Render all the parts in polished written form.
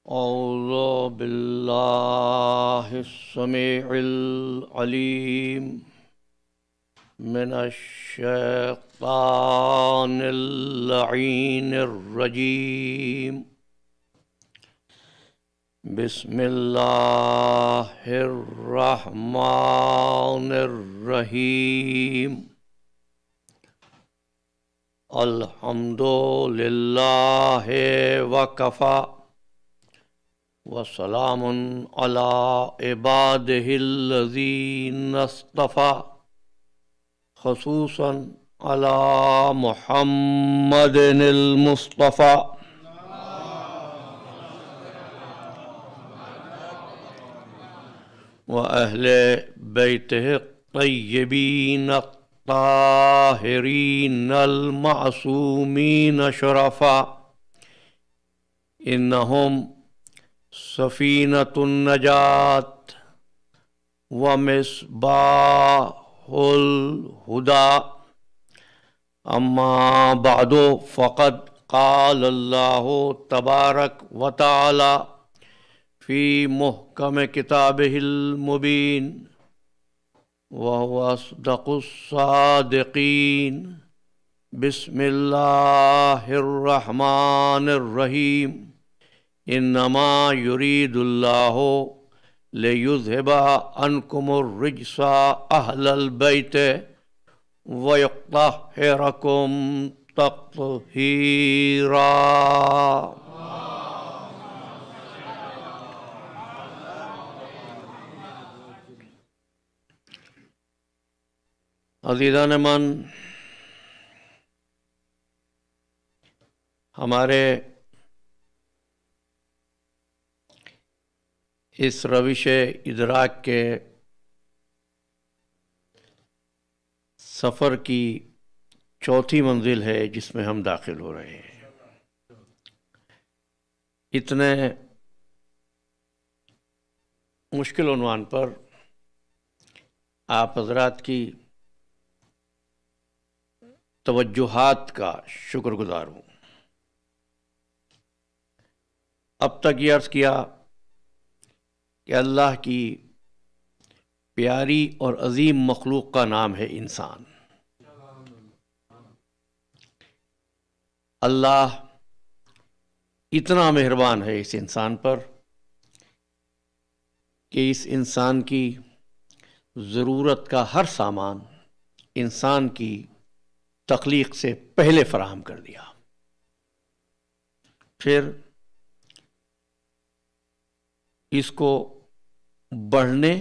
أعوذ بالله السميع العليم من الشيطان اللعين الرجيم. بسم الله الرحمن الرحيم. الحمد لله وكفى وسلام على عباده الذين اصطفى خصوصا على محمد المصطفى وأهل بيته الطيبين الطاهرين المعصومين شرفا. إنهم سفينة النجاة ومصباح الهدى. أما بعد فقد قال الله تبارك وتعالى في محكم كتابه المبين وهو أصدق الصادقين. بسم الله الرحمن الرحيم. إنما يريد الله ليذهب عنكم الرجس أهل البيت ويطهركم تطهيرا. عزیزان من، ہمارے اس روش ادراک کے سفر کی چوتھی منزل ہے جس میں ہم داخل ہو رہے ہیں. اتنے مشکل عنوان پر آپ حضرات کی توجہات کا شکر گزار ہوں. اب تک یہ عرض کیا کہ اللہ کی پیاری اور عظیم مخلوق کا نام ہے انسان. اللہ اتنا مہربان ہے اس انسان پر کہ اس انسان کی ضرورت کا ہر سامان انسان کی تخلیق سے پہلے فراہم کر دیا. پھر اس کو بڑھنے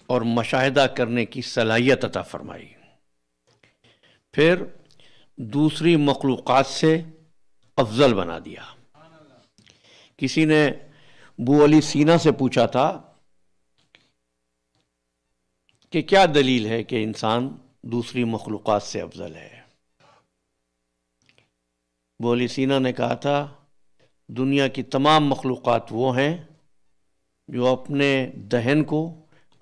اور مشاہدہ کرنے کی صلاحیت عطا فرمائی. پھر دوسری مخلوقات سے افضل بنا دیا. کسی نے ابو علی سینا سے پوچھا تھا کہ کیا دلیل ہے کہ انسان دوسری مخلوقات سے افضل ہے. ابو علی سینا نے کہا تھا دنیا کی تمام مخلوقات وہ ہیں جو اپنے دہن کو،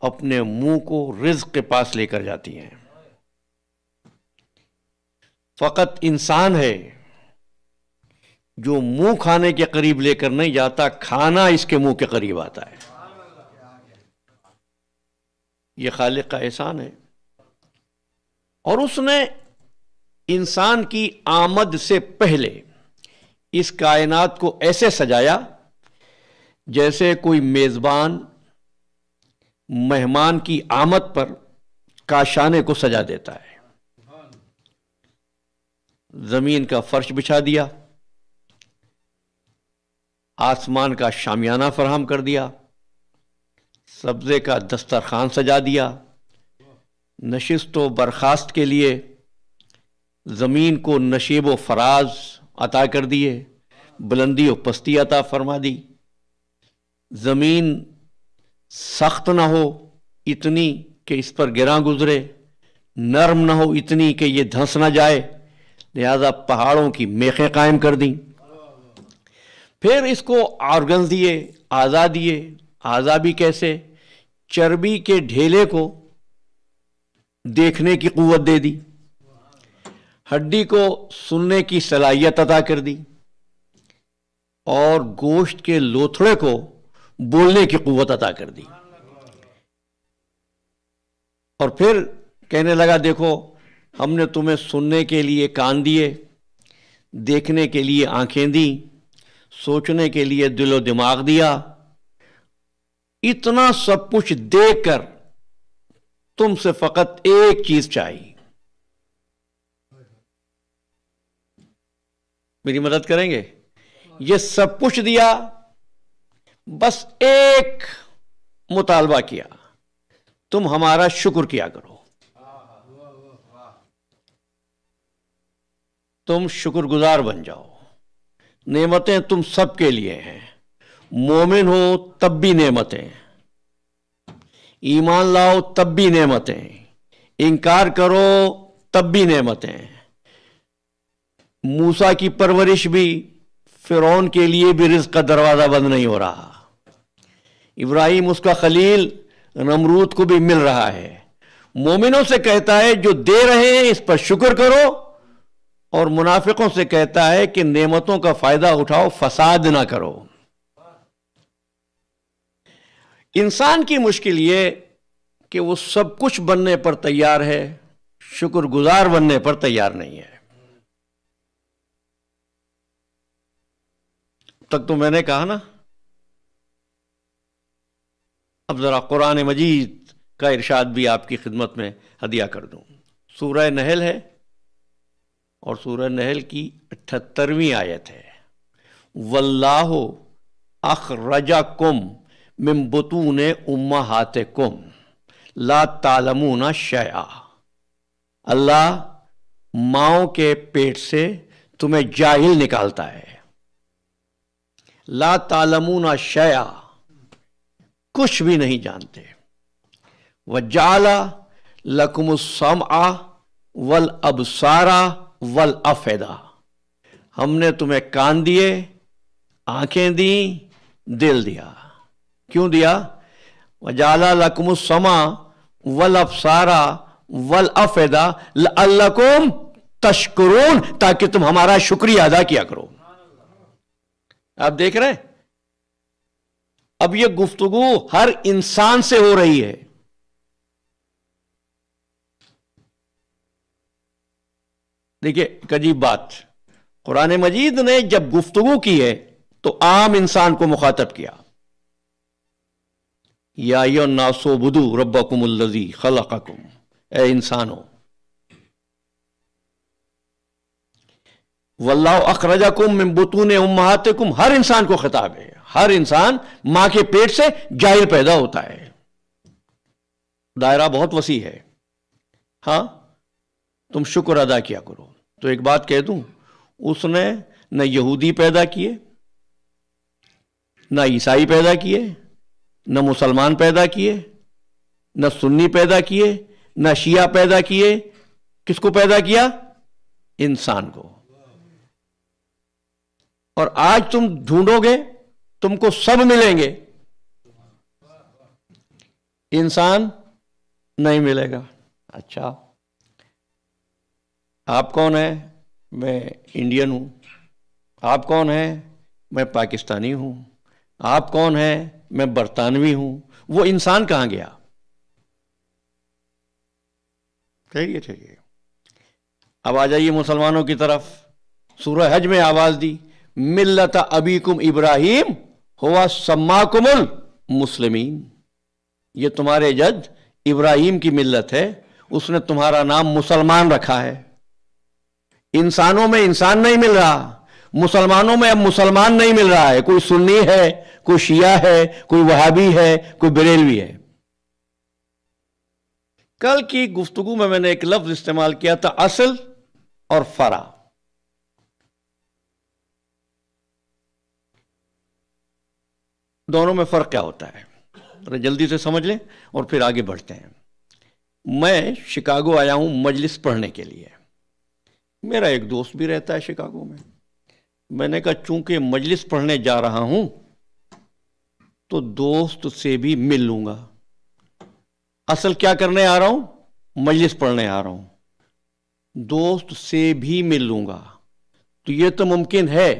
اپنے منہ کو رزق کے پاس لے کر جاتی ہیں. فقط انسان ہے جو منہ کھانے کے قریب لے کر نہیں جاتا، کھانا اس کے منہ کے قریب آتا ہے. یہ خالق کا احسان ہے. اور اس نے انسان کی آمد سے پہلے اس کائنات کو ایسے سجایا جیسے کوئی میزبان مہمان کی آمد پر کاشانے کو سجا دیتا ہے. زمین کا فرش بچھا دیا، آسمان کا شامیانہ فراہم کر دیا، سبزے کا دسترخوان سجا دیا، نشست و برخاست کے لیے زمین کو نشیب و فراز عطا کر دیے، بلندی و پستی عطا فرما دی. زمین سخت نہ ہو اتنی کہ اس پر گراں گزرے، نرم نہ ہو اتنی کہ یہ دھنس نہ جائے، لہذا پہاڑوں کی میخیں قائم کر دیں. پھر اس کو آرگنز دیے، اعضا دیے. اعضا بھی کیسے؟ چربی کے ڈھیلے کو دیکھنے کی قوت دے دی، ہڈی کو سننے کی صلاحیت عطا کر دی، اور گوشت کے لوتھڑے کو بولنے کی قوت عطا کر دی. اور پھر کہنے لگا دیکھو ہم نے تمہیں سننے کے لیے کان دیے، دیکھنے کے لیے آنکھیں دی، سوچنے کے لیے دل و دماغ دیا. اتنا سب کچھ دیکھ کر تم سے فقط ایک چیز چاہیے. میری مدد کریں گے؟ یہ سب کچھ دیا، بس ایک مطالبہ کیا، تم ہمارا شکر کیا کرو. تم شکر گزار بن جاؤ. نعمتیں تم سب کے لیے ہیں. مومن ہو تب بھی نعمتیں، ایمان لاؤ تب بھی نعمتیں، انکار کرو تب بھی نعمتیں. موسیٰ کی پرورش بھی، فرعون کے لیے بھی رزق کا دروازہ بند نہیں ہو رہا. ابراہیم اس کا خلیل، نمرود کو بھی مل رہا ہے. مومنوں سے کہتا ہے جو دے رہے ہیں اس پر شکر کرو، اور منافقوں سے کہتا ہے کہ نعمتوں کا فائدہ اٹھاؤ، فساد نہ کرو. انسان کی مشکل یہ کہ وہ سب کچھ بننے پر تیار ہے، شکر گزار بننے پر تیار نہیں ہے. تک تو میں نے کہا نا. اب ذرا قرآن مجید کا ارشاد بھی آپ کی خدمت میں ہدیہ کر دوں. سورہ نحل ہے اور سورہ نحل کی 78ویں آیت ہے. واللہ اخرجکم من بطون امہاتکم لا تعلمون شیئا. اللہ ماؤں کے پیٹ سے تمہیں جاہل نکالتا ہے. لا تعلمون شیئا، کچھ بھی نہیں جانتے. وجعل لکم السمع والابصار والافئدہ، ہم نے تمہیں کان دیے، آنکھیں دیں، دل دیا. کیوں دیا؟ وجعل لکم السمع والابصار والافئدہ لعلکم تشکرون، تاکہ تم ہمارا شکریہ ادا کیا کرو. آپ دیکھ رہے ہیں اب یہ گفتگو ہر انسان سے ہو رہی ہے. دیکھیے ایک عجیب بات، قرآن مجید نے جب گفتگو کی ہے تو عام انسان کو مخاطب کیا. یا ایھا الناس اعبدوا ربکم الذی خلقکم، اے انسانوں. واللہ اخرجکم من بطون امہاتکم، ہر انسان کو خطاب ہے. ہر انسان ماں کے پیٹ سے جاہل پیدا ہوتا ہے. دائرہ بہت وسیع ہے. ہاں تم شکر ادا کیا کرو. تو ایک بات کہہ دوں، اس نے نہ یہودی پیدا کیے، نہ عیسائی پیدا کیے، نہ مسلمان پیدا کیے، نہ سنی پیدا کیے، نہ شیعہ پیدا کیے. کس کو پیدا کیا؟ انسان کو. اور آج تم ڈھونڈو گے تم کو سب ملیں گے، انسان نہیں ملے گا. اچھا آپ کون ہیں؟ میں انڈین ہوں. آپ کون ہیں؟ میں پاکستانی ہوں. آپ کون ہیں؟ میں برطانوی ہوں. وہ انسان کہاں گیا؟ ٹھیک. اب آ جائیے مسلمانوں کی طرف. سورہ حج میں آواز دی، ملت ابیکم ابراہیم ہوا سماکم المسلمین. یہ تمہارے جد ابراہیم کی ملت ہے، اس نے تمہارا نام مسلمان رکھا ہے. انسانوں میں انسان نہیں مل رہا، مسلمانوں میں اب مسلمان نہیں مل رہا ہے. کوئی سنی ہے، کوئی شیعہ ہے، کوئی وہابی ہے، کوئی بریلوی ہے. کل کی گفتگو میں نے ایک لفظ استعمال کیا تھا، اصل اور فرع. دونوں میں فرق کیا ہوتا ہے؟ ذرا جلدی سے سمجھ لیں اور پھر آگے بڑھتے ہیں. میں شکاگو آیا ہوں مجلس پڑھنے کے لیے. میرا ایک دوست بھی رہتا ہے شکاگو میں. میں نے کہا چونکہ مجلس پڑھنے جا رہا ہوں تو دوست سے بھی مل لوں گا. اصل کیا کرنے آ رہا ہوں؟ مجلس پڑھنے آ رہا ہوں. دوست سے بھی مل لوں گا. تو یہ تو ممکن ہے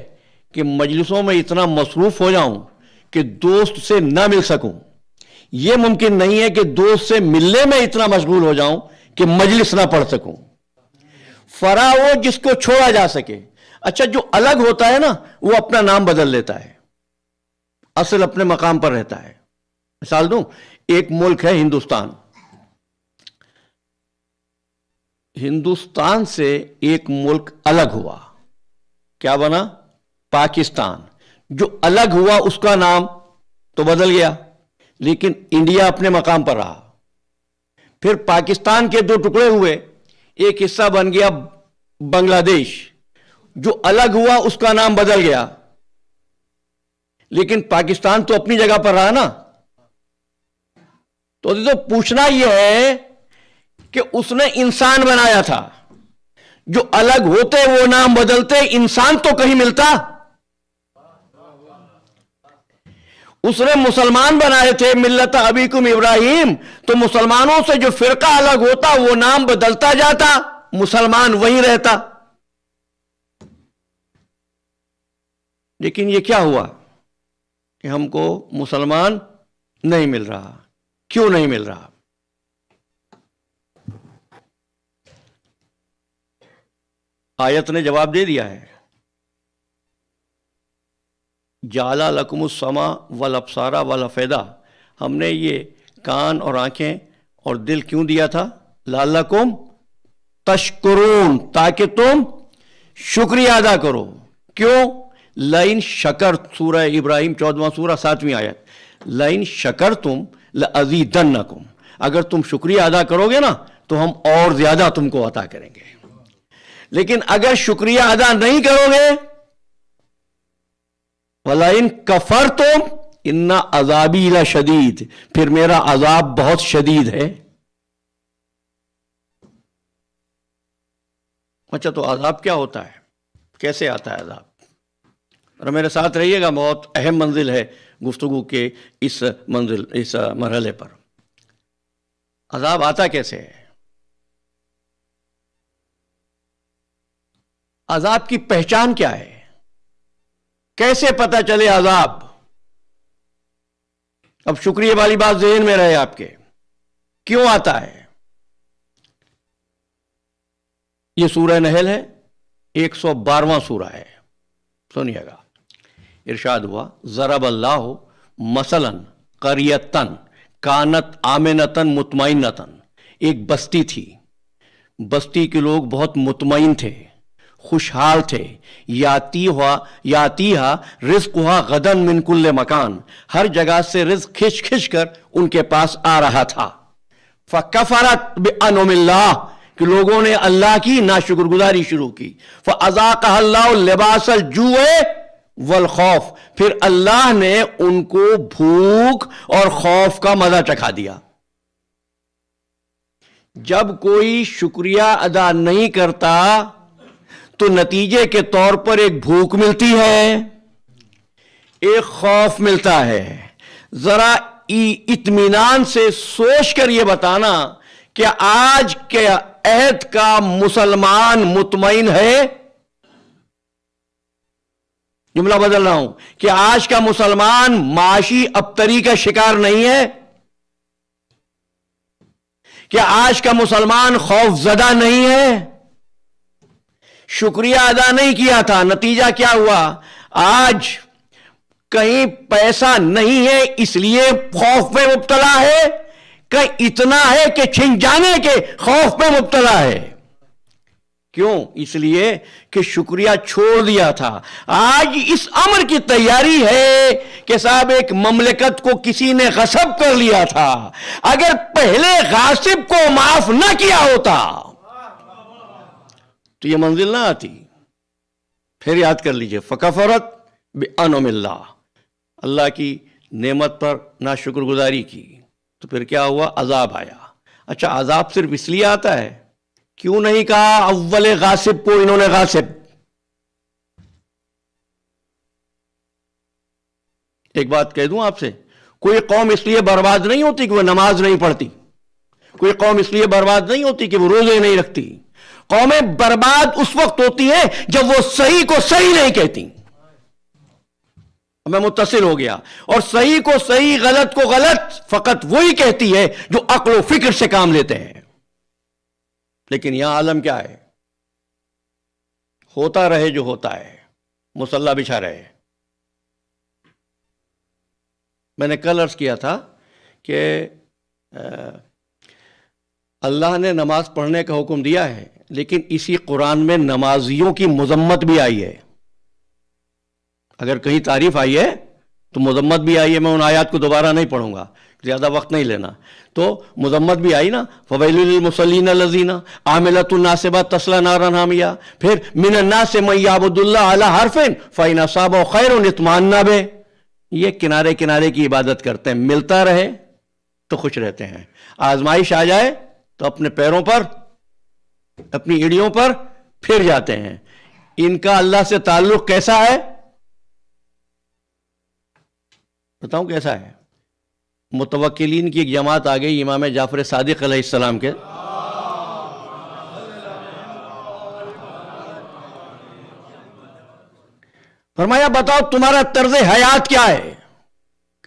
کہ مجلسوں میں اتنا مصروف ہو جاؤں کہ دوست سے نہ مل سکوں. یہ ممکن نہیں ہے کہ دوست سے ملنے میں اتنا مشغول ہو جاؤں کہ مجلس نہ پڑھ سکوں. فرا وہ جس کو چھوڑا جا سکے. اچھا جو الگ ہوتا ہے نا وہ اپنا نام بدل لیتا ہے, اصل اپنے مقام پر رہتا ہے. مثال دوں, ایک ملک ہے ہندوستان. ہندوستان سے ایک ملک الگ ہوا, کیا بنا؟ پاکستان. جو الگ ہوا اس کا نام تو بدل گیا, لیکن انڈیا اپنے مقام پر رہا. پھر پاکستان کے 2 ٹکڑے ہوئے, ایک حصہ بن گیا بنگلہ دیش. جو الگ ہوا اس کا نام بدل گیا, لیکن پاکستان تو اپنی جگہ پر رہا نا. تو پوچھنا یہ ہے کہ اس نے انسان بنایا تھا, جو الگ ہوتے وہ نام بدلتے, انسان تو کہیں ملتا. اس نے مسلمان بنائے تھے, ملت ابیکم ابراہیم, تو مسلمانوں سے جو فرقہ الگ ہوتا وہ نام بدلتا جاتا, مسلمان وہیں رہتا. لیکن یہ کیا ہوا کہ ہم کو مسلمان نہیں مل رہا. کیوں نہیں مل رہا؟ آیت نے جواب دے دیا ہے. جعل لکم السمع والابصار والافئدہ, ہم نے یہ کان اور آنکھیں اور دل کیوں دیا تھا؟ لعلکم تشکرون, تاکہ تم شکریہ ادا کرو. کیوں؟ لئن شکر, سورہ ابراہیم 14واں سورہ 7ویں آیت, لئن شکرتم لازیدنکم, اگر تم شکریہ ادا کرو گے نا تو ہم اور زیادہ تم کو عطا کریں گے. لیکن اگر شکریہ ادا نہیں کرو گے, وَلَئِن كَفَرْتُمْ إِنَّ عَذَابِي لَشَدِيدٌ, پھر میرا عذاب بہت شدید ہے. اچھا تو عذاب کیا ہوتا ہے, کیسے آتا ہے عذاب؟ اور میرے ساتھ رہیے گا, بہت اہم منزل ہے گفتگو کے اس مرحلے پر. عذاب آتا کیسے ہے؟ عذاب کی پہچان کیا ہے؟ کیسے پتہ چلے عذاب؟ اب شکریہ والی بات ذہن میں رہے آپ کے, کیوں آتا ہے؟ یہ سورہ نحل ہے, 112واں سورہ ہے. سنیے گا, ارشاد ہوا, ضرب اللہ مثلا قریۃ کانت آمنۃ مطمئنۃ, ایک بستی تھی, بستی کے لوگ بہت مطمئن تھے, خوشحال تھے. یاتیہا رزقہا غدن من کل مکان, ہر جگہ سے رزق کھچ کھچ کر ان کے پاس آ رہا تھا. فکفرت بانعم اللہ, کہ لوگوں نے اللہ کی ناشکر گزاری شروع کی. فاذاقها اللہ لباس الجوع والخوف, پھر اللہ نے ان کو بھوک اور خوف کا مزہ چکھا دیا. جب کوئی شکریہ ادا نہیں کرتا تو نتیجے کے طور پر ایک بھوک ملتی ہے, ایک خوف ملتا ہے. ذرا اطمینان سے سوچ کر یہ بتانا کہ آج کے عہد کا مسلمان مطمئن ہے. جملہ بدل رہا ہوں کہ آج کا مسلمان معاشی ابتری کا شکار نہیں ہے, کہ آج کا مسلمان خوف زدہ نہیں ہے. شکریہ ادا نہیں کیا تھا, نتیجہ کیا ہوا؟ آج کہیں پیسہ نہیں ہے اس لیے خوف میں مبتلا ہے, کہیں اتنا ہے کہ چھن جانے کے خوف میں مبتلا ہے. کیوں؟ اس لیے کہ شکریہ چھوڑ دیا تھا. آج اس امر کی تیاری ہے کہ صاحب ایک مملکت کو کسی نے غصب کر لیا تھا, اگر پہلے غاصب کو معاف نہ کیا ہوتا تو یہ منزل نہ آتی. پھر یاد کر لیجئے, فکفرت بانعم اللہ, اللہ کی نعمت پر ناشکر گزاری کی تو پھر کیا ہوا؟ عذاب آیا. اچھا عذاب صرف اس لیے آتا ہے, کیوں نہیں کہا اول غاصب کو انہوں نے غاصب؟ ایک بات کہہ دوں آپ سے, کوئی قوم اس لیے برباد نہیں ہوتی کہ وہ نماز نہیں پڑھتی, کوئی قوم اس لیے برباد نہیں ہوتی کہ وہ روزے نہیں رکھتی. قومیں برباد اس وقت ہوتی ہیں جب وہ صحیح کو صحیح نہیں کہتی. میں متصل ہو گیا. اور صحیح کو صحیح، غلط کو غلط فقط وہی کہتی ہے جو عقل و فکر سے کام لیتے ہیں. لیکن یہاں عالم کیا ہے؟ ہوتا رہے جو ہوتا ہے، مصلح بچھا رہے. میں نے کل عرض کیا تھا کہ اللہ نے نماز پڑھنے کا حکم دیا ہے، لیکن اسی قرآن میں نمازیوں کی مذمت بھی آئی ہے. اگر کہیں تعریف آئی ہے تو مذمت بھی آئی ہے. میں ان آیات کو دوبارہ نہیں پڑھوں گا، زیادہ وقت نہیں لینا. تو مذمت بھی آئی نا، فویل للمصلین الذین عاملۃ ناصبہ تصلی نارا حامیہ. پھر من الناس من یعبد اللہ علی حرف فإن أصابہ خیر اطمأن بہ. یہ کنارے کنارے کی عبادت کرتے ہیں، ملتا رہے تو خوش رہتے ہیں، آزمائش آ جائے تو اپنے پیروں پر، اپنی ایڑیوں پر پھر جاتے ہیں. ان کا اللہ سے تعلق کیسا ہے؟ بتاؤں کیسا ہے؟ متوکلین کی ایک جماعت آ گئی امام جعفر صادق علیہ السلام کے، فرمایا بتاؤ تمہارا طرز حیات کیا ہے؟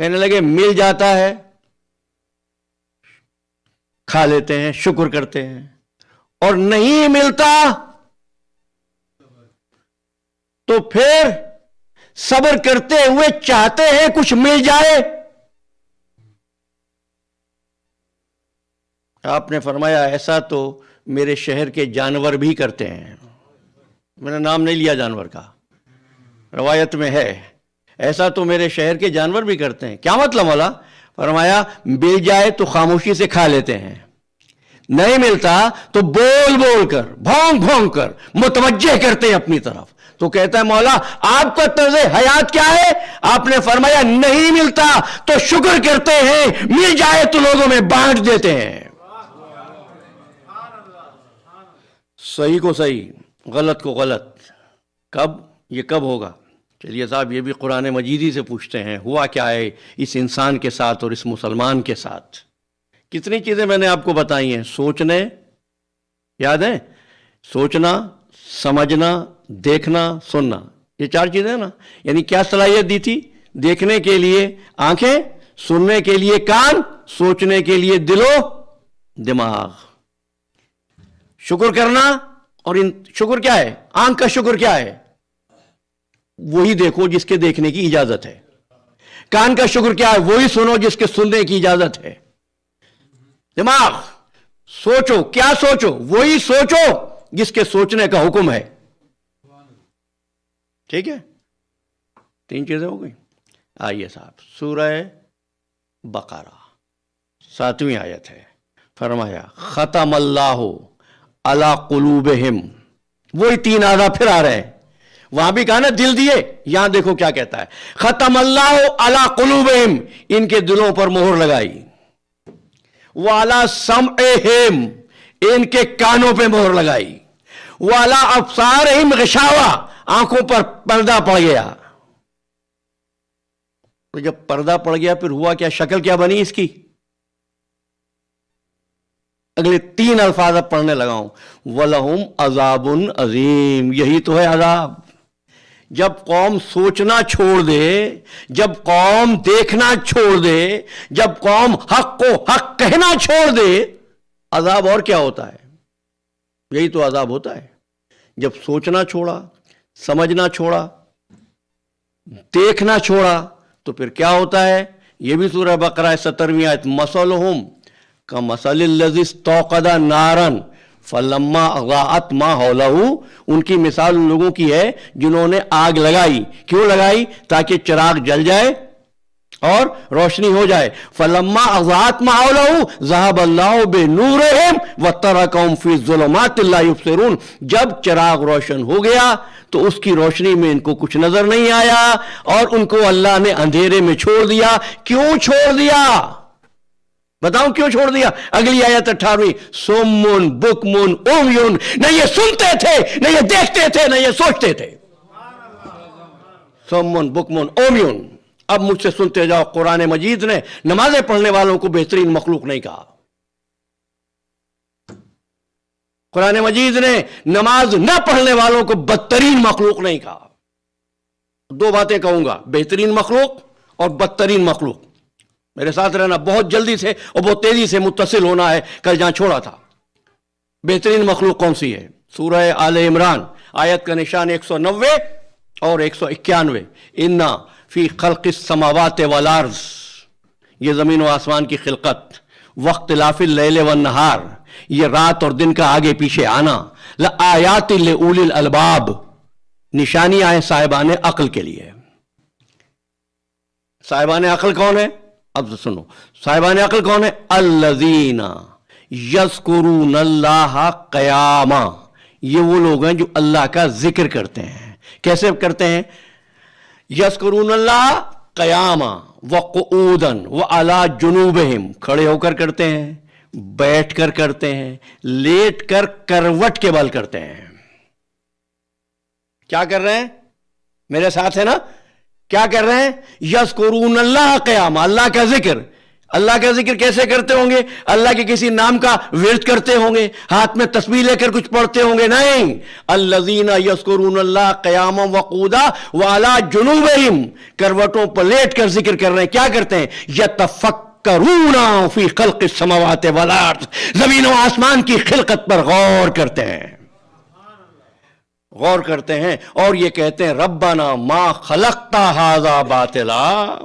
کہنے لگے مل جاتا ہے کھا لیتے ہیں، شکر کرتے ہیں، اور نہیں ملتا تو پھر صبر کرتے ہوئے چاہتے ہیں کچھ مل جائے. آپ نے فرمایا ایسا تو میرے شہر کے جانور بھی کرتے ہیں. میں نے نام نہیں لیا جانور کا، روایت میں ہے ایسا تو میرے شہر کے جانور بھی کرتے ہیں. کیا مطلب مولا؟ فرمایا مل جائے تو خاموشی سے کھا لیتے ہیں، نہیں ملتا تو بول بول کر، بھونک بھونک کر متوجہ کرتے ہیں اپنی طرف. تو کہتا ہے مولا آپ کا طرز حیات کیا ہے؟ آپ نے فرمایا نہیں ملتا تو شکر کرتے ہیں، مل جائے تو لوگوں میں بانٹ دیتے ہیں. صحیح کو صحیح، غلط کو غلط. کب یہ کب ہوگا؟ چلیے صاحب یہ بھی قرآن مجید ہی سے پوچھتے ہیں، ہوا کیا ہے اس انسان کے ساتھ اور اس مسلمان کے ساتھ؟ کتنی چیزیں میں نے آپ کو بتائی ہیں. سوچنے، یاد ہے؟ سوچنا، سمجھنا، دیکھنا، سننا، یہ 4 چیزیں نا. یعنی کیا صلاحیت دی تھی؟ دیکھنے کے لیے آنکھیں، سننے کے لیے کان، سوچنے کے لیے دل و دماغ. شکر کرنا، اور شکر کیا ہے؟ آنکھ کا شکر کیا ہے؟ وہی دیکھو جس کے دیکھنے کی اجازت ہے. کان کا شکر کیا ہے؟ وہی سنو جس کے سننے کی اجازت ہے. دماغ، سوچو، کیا سوچو؟ وہی سوچو جس کے سوچنے کا حکم ہے. ٹھیک ہے، 3 چیزیں ہو گئی. آئیے صاحب سورہ بقرہ 7ویں آیت ہے. فرمایا ختم اللہ علی قلوبہم. وہی 3 اعضاء پھر آ رہے ہیں. وہاں بھی کہا نا دل دیے، یہاں دیکھو کیا کہتا ہے. ختم اللہ علی قلوبہم، ان کے دلوں پر مہر لگائی. وعلی سمعہم، ان کے کانوں پہ مہر لگائی. وعلی ابصارہم غشاوہ، آنکھوں پر پردہ پڑ گیا. تو جب پردہ پڑ گیا پھر ہوا کیا؟ شکل کیا بنی اس کی؟ اگلے 3 الفاظ اب پڑھنے لگا ہوں. وَلَهُمْ عَذَابٌ عَظِيمٌ. یہی تو ہے عذاب. جب قوم سوچنا چھوڑ دے، جب قوم دیکھنا چھوڑ دے، جب قوم حق کو حق کہنا چھوڑ دے، عذاب اور کیا ہوتا ہے؟ یہی تو عذاب ہوتا ہے. جب سوچنا چھوڑا، سمجھنا چھوڑا، دیکھنا چھوڑا تو پھر کیا ہوتا ہے؟ یہ بھی سورہ بقرہ 17ویں آیت. مثلہم کمثل الذی استوقد نارا فلما اضاءت ما حولہ. ان کی مثال ان لوگوں کی ہے جنہوں نے آگ لگائی. کیوں لگائی؟ تاکہ چراغ جل جائے اور روشنی ہو جائے. فلما اضاءت ما حولہ ذهب اللہ بنورہم وترکہم فی الظلمات لا یبصرون. جب چراغ روشن ہو گیا تو اس کی روشنی میں ان کو کچھ نظر نہیں آیا اور ان کو اللہ نے اندھیرے میں چھوڑ دیا. کیوں چھوڑ دیا؟ بتاؤں کیوں چھوڑ دیا؟ اگلی آیت 18ویں. سمن بکمن عمیون. نہ یہ سنتے تھے، نہ یہ دیکھتے تھے، نہ یہ سوچتے تھے. سمن بکمن عمیون. اب مجھ سے سنتے جاؤ، قرآن مجید نے نمازیں پڑھنے والوں کو بہترین مخلوق نہیں کہا. قرآن مجید نے نماز نہ پڑھنے والوں کو بدترین مخلوق نہیں کہا. دو باتیں کہوں گا، بہترین مخلوق اور بدترین مخلوق. میرے ساتھ رہنا، بہت جلدی سے اور بہت تیزی سے متصل ہونا ہے، کل جہاں چھوڑا تھا. بہترین مخلوق کون سی ہے؟ سورہ آل عمران آیت کا نشان 190 اور 191. انا فی خلق السماوات والارض، یہ زمین و آسمان کی خلقت، واختلاف اللیل والنہار، یہ رات اور دن کا آگے پیچھے آنا، لآیات لأولی الالباب، نشانیاں ہیں صاحبان عقل کے لیے. صاحبان عقل کون ہے؟ اب سنو، صاحبان عقل کون ہے؟ الذین یذکرون اللہ قیاما، یہ وہ لوگ ہیں جو اللہ کا ذکر کرتے ہیں. کیسے کرتے ہیں؟ یذکرون اللہ قیاما وقعودا وعلی جنوبہم، کھڑے ہو کر کرتے ہیں، بیٹھ کر کرتے ہیں، لیٹ کر کروٹ کے بل کرتے ہیں. کیا کر رہے ہیں؟ میرے ساتھ ہے نا؟ کیا کر رہے ہیں؟ یذکرون اللہ قیاما، اللہ کا ذکر. اللہ کا ذکر کیسے کرتے ہوں گے؟ اللہ کے کسی نام کا ورد کرتے ہوں گے، ہاتھ میں تسبیح لے کر کچھ پڑھتے ہوں گے؟ نہیں. الذین یذکرون اللہ قیاما وقعودا وعلی جنوبہم، کروٹوں پر لیٹ کر ذکر کر رہے ہیں. کیا کرتے ہیں؟ یتفکرون فی خلق السماوات والارض، زمین و آسمان کی خلقت پر غور کرتے ہیں، غور کرتے ہیں اور یہ کہتے ہیں ربنا ما خلقتا ھذا باطلا،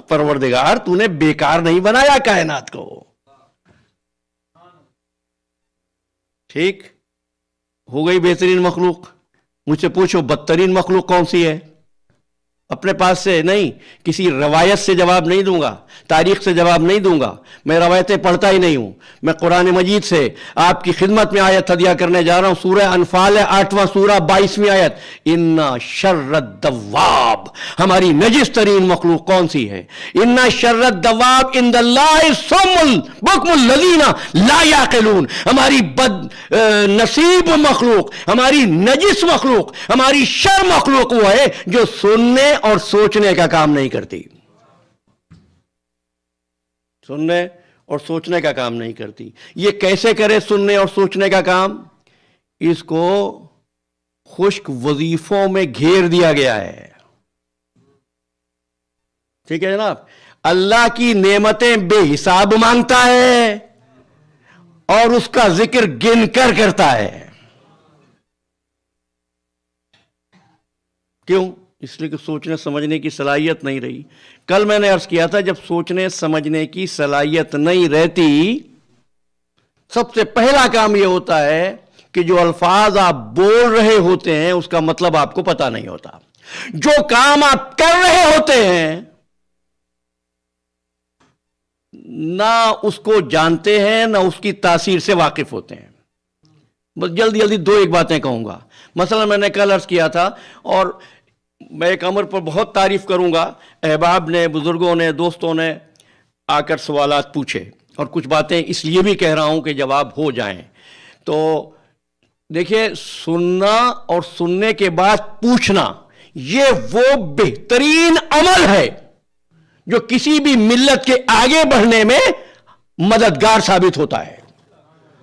پروردگار تو نے بیکار نہیں بنایا کائنات کو. ٹھیک ہو گئی بہترین مخلوق. مجھ سے پوچھو بدترین مخلوق کون سی ہے؟ اپنے پاس سے نہیں، کسی روایت سے جواب نہیں دوں گا، تاریخ سے جواب نہیں دوں گا. میں روایتیں پڑھتا ہی نہیں ہوں. میں قرآن مجید سے آپ کی خدمت میں آیت ہدیہ کرنے جا رہا ہوں. سورہ انفال 8واں سورہ 22ویں آیت. انا شر الدواب، ہماری نجس ترین مخلوق کون سی ہے؟ انا شر الدواب عند اللہ الصم البکم الذین لا یعقلون، ہماری بد نصیب مخلوق، ہماری نجس مخلوق، ہماری شر مخلوق وہ ہے جو سننے اور سوچنے کا کام نہیں کرتی. سننے اور سوچنے کا کام نہیں کرتی. یہ کیسے کرے سننے اور سوچنے کا کام؟ اس کو خشک وظیفوں میں گھیر دیا گیا ہے. ٹھیک ہے جناب؟ اللہ کی نعمتیں بے حساب مانگتا ہے اور اس کا ذکر گن کر کرتا ہے. کیوں؟ اس لیے کہ سوچنے سمجھنے کی صلاحیت نہیں رہی. کل میں نے عرض کیا تھا جب سوچنے سمجھنے کی صلاحیت نہیں رہتی، سب سے پہلا کام یہ ہوتا ہے کہ جو الفاظ آپ بول رہے ہوتے ہیں اس کا مطلب آپ کو پتہ نہیں ہوتا. جو کام آپ کر رہے ہوتے ہیں نہ اس کو جانتے ہیں نہ اس کی تاثیر سے واقف ہوتے ہیں. بس جلدی جلدی دو ایک باتیں کہوں گا. مثلا میں نے کل عرض کیا تھا اور میں ایک امر پر بہت تعریف کروں گا. احباب نے، بزرگوں نے، دوستوں نے آ کر سوالات پوچھے اور کچھ باتیں اس لیے بھی کہہ رہا ہوں کہ جواب ہو جائیں. تو دیکھیے، سننا اور سننے کے بعد پوچھنا یہ وہ بہترین عمل ہے جو کسی بھی ملت کے آگے بڑھنے میں مددگار ثابت ہوتا ہے.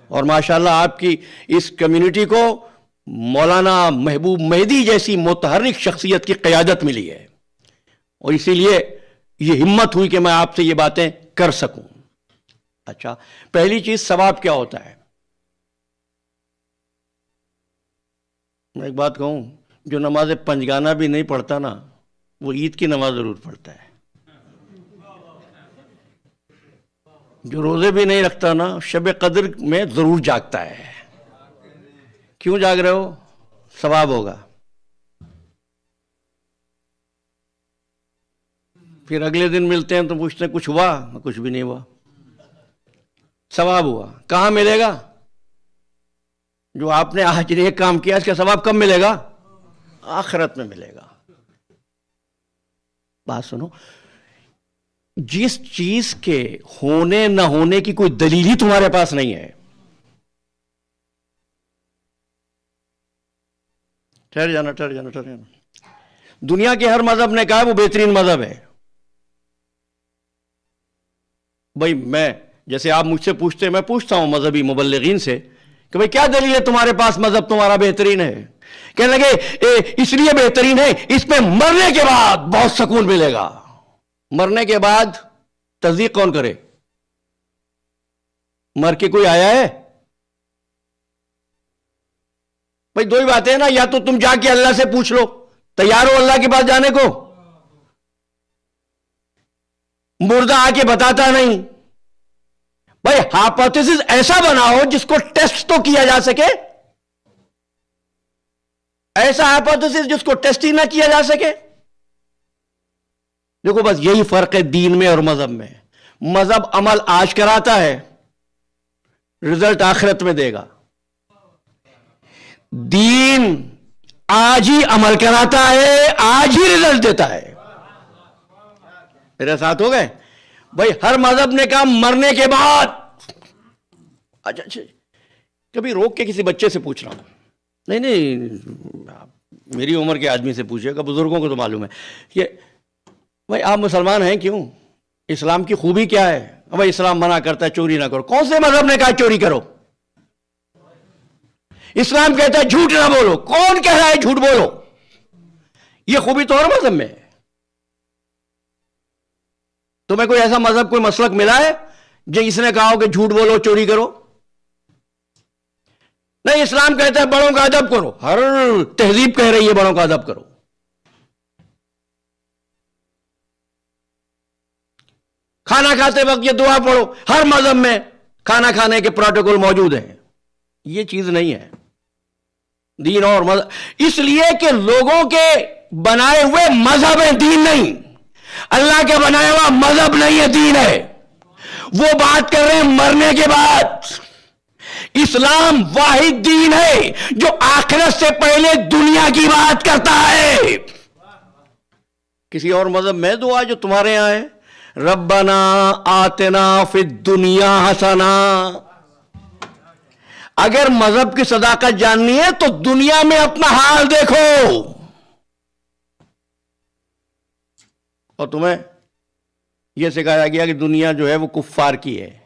اور ماشاءاللہ آپ کی اس کمیونٹی کو مولانا محبوب مہدی جیسی متحرک شخصیت کی قیادت ملی ہے اور اسی لیے یہ ہمت ہوئی کہ میں آپ سے یہ باتیں کر سکوں. اچھا، پہلی چیز ثواب کیا ہوتا ہے؟ میں ایک بات کہوں، جو نماز پنجگانہ بھی نہیں پڑھتا نا وہ عید کی نماز ضرور پڑھتا ہے. جو روزے بھی نہیں رکھتا نا شب قدر میں ضرور جاگتا ہے. کیوں جاگ رہے ہو؟ ثواب ہوگا. پھر اگلے دن ملتے ہیں تو پوچھتے ہیں کچھ ہوا؟ کچھ بھی نہیں ہوا. ثواب ہوا. کہاں ملے گا؟ جو آپ نے آج ایک کام کیا اس کا ثواب کب ملے گا؟ آخرت میں ملے گا. بات سنو، جس چیز کے ہونے نہ ہونے کی کوئی دلیل ہی تمہارے پاس نہیں ہے، ٹھہر جانا. دنیا کے ہر مذہب نے کہا ہے وہ بہترین مذہب ہے. بھائی میں جیسے آپ مجھ سے پوچھتے ہیں، میں پوچھتا ہوں مذہبی مبلغین سے کہ بھئی کیا دلیل ہے تمہارے پاس مذہب تمہارا بہترین ہے؟ کہنے لگے اس لیے بہترین ہے، اس پہ مرنے کے بعد بہت سکون ملے گا۔ مرنے کے بعد تصدیق کون کرے؟ مر کے کوئی آیا ہے؟ بھائی دو ہی باتیں ہیں نا، یا تو تم جا کے اللہ سے پوچھ لو، تیار ہو اللہ کے پاس جانے کو؟ مردہ آ کے بتاتا نہیں۔ بھائی ہائپوتھیسس ایسا بناؤ جس کو ٹیسٹ تو کیا جا سکے، ایسا ہائپوتھیسس جس کو ٹیسٹ ہی نہ کیا جا سکے۔ دیکھو بس یہی فرق ہے دین میں اور مذہب میں۔ مذہب عمل آج کراتا ہے، رزلٹ آخرت میں دے گا۔ دین آج ہی عمل کراتا ہے، آج ہی رزلٹ دیتا ہے۔ میرے ساتھ ہو گئے؟ بھائی ہر مذہب نے کہا مرنے کے بعد۔ اچھا کبھی روک کے کسی بچے سے پوچھ رہا ہوں، نہیں میری عمر کے آدمی سے پوچھے گا، بزرگوں کو تو معلوم ہے کہ بھائی آپ مسلمان ہیں کیوں؟ اسلام کی خوبی کیا ہے؟ بھائی اسلام منع کرتا ہے چوری نہ کرو۔ کون سے مذہب نے کہا چوری کرو؟ اسلام کہتا ہے جھوٹ نہ بولو۔ کون کہہ رہا ہے جھوٹ بولو؟ یہ خوبی تو ہر مذہب میں ہے۔ تمہیں کوئی ایسا مذہب، کوئی مسلک ملا ہے جس نے کہا ہو کہ جھوٹ بولو چوری کرو؟ نہیں، اسلام کہتا ہے بڑوں کا ادب کرو، ہر تہذیب کہہ رہی ہے بڑوں کا ادب کرو۔ کھانا کھاتے وقت یہ دعا پڑھو، ہر مذہب میں کھانا کھانے کے پروٹوکول موجود ہیں۔ یہ چیز نہیں ہے دین اور مذہب، اس لیے کہ لوگوں کے بنائے ہوئے مذہب ہیں، دین نہیں۔ اللہ کے بنایا ہوا مذہب نہیں ہے، دین ہے۔ وہ بات کر رہے ہیں مرنے کے بعد۔ اسلام واحد دین ہے جو آخرت سے پہلے دنیا کی بات کرتا ہے۔ کسی اور مذہب میں دعا جو تمہارے یہاں ہے، ربنا آتنا فی الدنیا حسنا۔ اگر مذہب کی صداقت جاننی ہے تو دنیا میں اپنا حال دیکھو۔ اور تمہیں یہ سکھایا گیا کہ دنیا جو ہے وہ کفار کی ہے،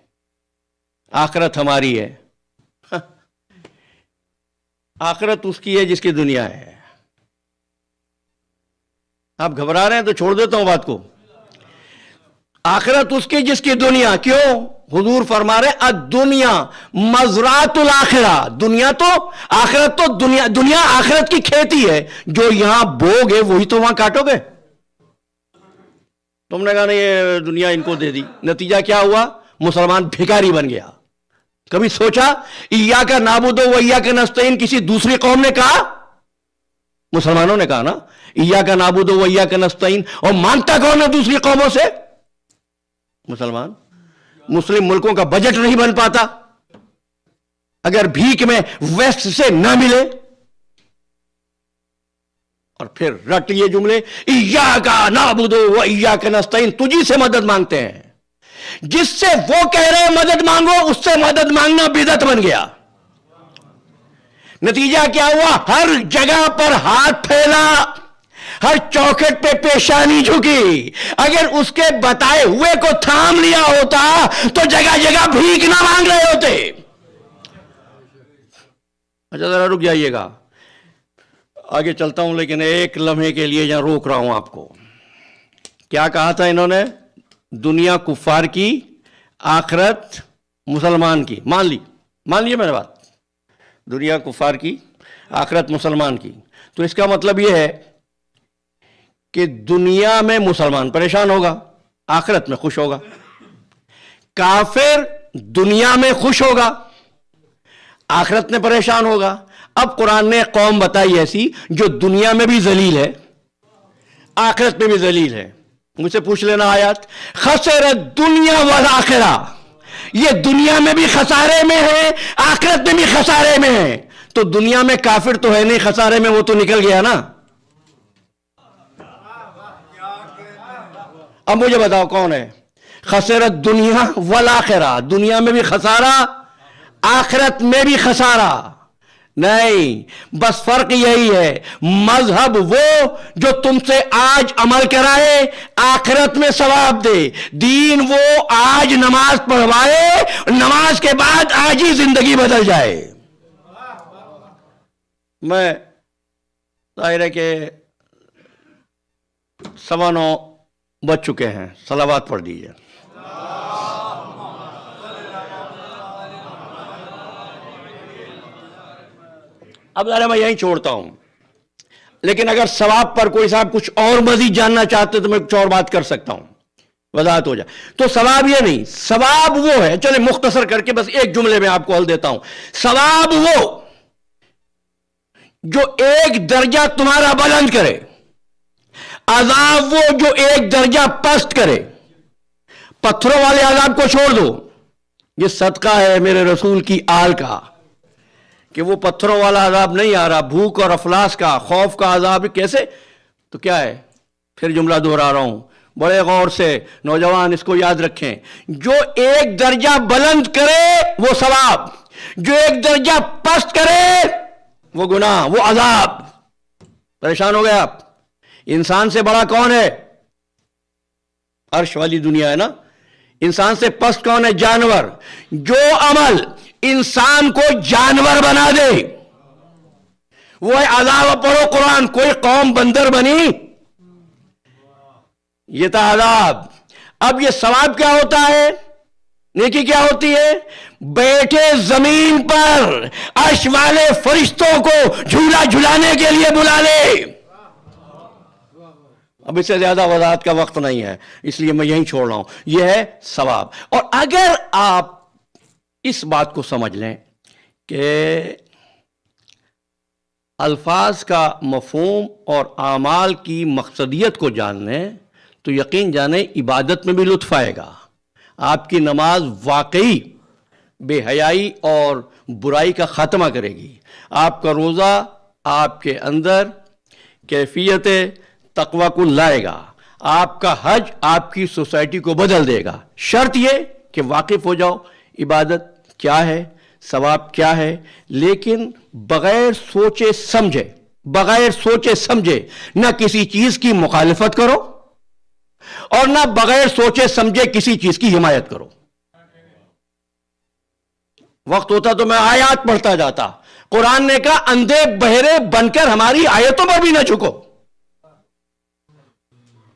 آخرت ہماری ہے۔ آخرت اس کی ہے جس کی دنیا ہے۔ آپ گھبرا رہے ہیں تو چھوڑ دیتا ہوں بات کو۔ آخرت اس کی جس کی دنیا۔ کیوں؟ حضور فرما رہے الدنیا مزرعۃ الآخرہ۔ دنیا تو آخرت تو دنیا آخرت کی کھیتی ہے، جو یہاں بو گے وہی تو وہاں کاٹو گے۔ تم نے کہا نہیں یہ دنیا ان کو دے دی، نتیجہ کیا ہوا؟ مسلمان بھکاری بن گیا۔ کبھی سوچا ایاک نعبد و ایاک نستعین کسی دوسری قوم نے کہا؟ مسلمانوں نے کہا نا ایاک نعبد و ایاک نستعین، اور مانگتا کون ہے دوسری قوموں سے؟ مسلمان۔ مسلم ملکوں کا بجٹ نہیں بن پاتا اگر بھیک میں ویسٹ سے نہ ملے۔ اور پھر رٹ یہ جملے ایاک نعبد و ایاک نستعین، تجھی سے مدد مانگتے ہیں۔ جس سے وہ کہہ رہے مدد مانگو، اس سے مدد مانگنا بدعت بن گیا۔ نتیجہ کیا ہوا؟ ہر جگہ پر ہاتھ پھیلا، ہر چوکھٹ پہ پیشانی جھکی۔ اگر اس کے بتائے ہوئے کو تھام لیا ہوتا تو جگہ جگہ بھیک نہ مانگ رہے ہوتے۔ اچھا ذرا رک جائیے گا، آگے چلتا ہوں، لیکن ایک لمحے کے لیے یہاں روک رہا ہوں آپ کو۔ کیا کہا تھا انہوں نے؟ دنیا کفار کی، آخرت مسلمان کی۔ مان لیے میں نے بات؟ دنیا کفار کی، آخرت مسلمان کی۔ تو اس کا مطلب یہ ہے کہ دنیا میں مسلمان پریشان ہوگا، آخرت میں خوش ہوگا۔ کافر دنیا میں خوش ہوگا، آخرت میں پریشان ہوگا۔ اب قرآن نے قوم بتائی ایسی جو دنیا میں بھی ذلیل ہے، آخرت میں بھی ذلیل ہے۔ مجھ سے پوچھ لینا آیات، خسر الدنیا والآخرہ، یہ دنیا میں بھی خسارے میں ہے، آخرت میں بھی خسارے میں ہے۔ تو دنیا میں کافر تو ہے نہیں خسارے میں، وہ تو نکل گیا نا۔ اب مجھے بتاؤ کون ہے؟ خسر الدنیا والآخرہ، دنیا میں بھی خسارہ، آخرت میں بھی خسارہ۔ نہیں، بس فرق یہی ہے، مذہب وہ جو تم سے آج عمل کرائے آخرت میں ثواب دے، دین وہ آج نماز پڑھوائے، نماز کے بعد آج ہی زندگی بدل جائے۔ میں ظاہر ہے کہ 9:15 بج چکے ہیں، صلوات پڑھ دیجیے۔ اب ذرا میں یہیں چھوڑتا ہوں، لیکن اگر ثواب پر کوئی صاحب کچھ اور مزید جاننا چاہتے تو میں کچھ اور بات کر سکتا ہوں، وضاحت ہو جائے۔ تو ثواب یہ نہیں، ثواب وہ ہے، چلے مختصر کر کے بس ایک جملے میں آپ کو حل دیتا ہوں۔ ثواب وہ جو ایک درجہ تمہارا بلند کرے، عذاب وہ جو ایک درجہ پست کرے۔ پتھروں والے عذاب کو چھوڑ دو، یہ صدقہ ہے میرے رسول کی آل کا کہ وہ پتھروں والا عذاب نہیں آ رہا، بھوک اور افلاس کا، خوف کا عذاب کیسے؟ تو کیا ہے؟ پھر جملہ دہرا رہا ہوں، بڑے غور سے نوجوان اس کو یاد رکھیں، جو ایک درجہ بلند کرے وہ ثواب، جو ایک درجہ پست کرے وہ گناہ، وہ عذاب۔ پریشان ہو گئے آپ؟ انسان سے بڑا کون ہے؟ عرش والی دنیا ہے نا۔ انسان سے پست کون ہے؟ جانور۔ جو عمل انسان کو جانور بنا دے وہ ہے عذاب۔ پڑھو قرآن، کوئی قوم بندر بنی، یہ تھا عذاب۔ اب یہ ثواب کیا ہوتا ہے؟ نیکی کیا ہوتی ہے؟ بیٹھے زمین پر عرش والے فرشتوں کو جھولا جھلانے کے لیے بلا لے۔ اب اس سے زیادہ وضاحت کا وقت نہیں ہے، اس لیے میں یہیں چھوڑ رہا ہوں۔ یہ ہے ثواب۔ اور اگر آپ اس بات کو سمجھ لیں کہ الفاظ کا مفہوم اور اعمال کی مقصدیت کو جان لیں تو یقین جانیں عبادت میں بھی لطف آئے گا۔ آپ کی نماز واقعی بے حیائی اور برائی کا خاتمہ کرے گی۔ آپ کا روزہ آپ کے اندر کیفیت تقوی کو لائے گا۔ آپ کا حج آپ کی سوسائٹی کو بدل دے گا، شرط یہ کہ واقف ہو جاؤ عبادت کیا ہے، ثواب کیا ہے۔ لیکن بغیر سوچے سمجھے نہ کسی چیز کی مخالفت کرو اور نہ بغیر سوچے سمجھے کسی چیز کی حمایت کرو۔ وقت ہوتا تو میں آیات پڑھتا جاتا۔ قرآن نے کہا اندھے بہرے بن کر ہماری آیتوں پر بھی نہ جھکو۔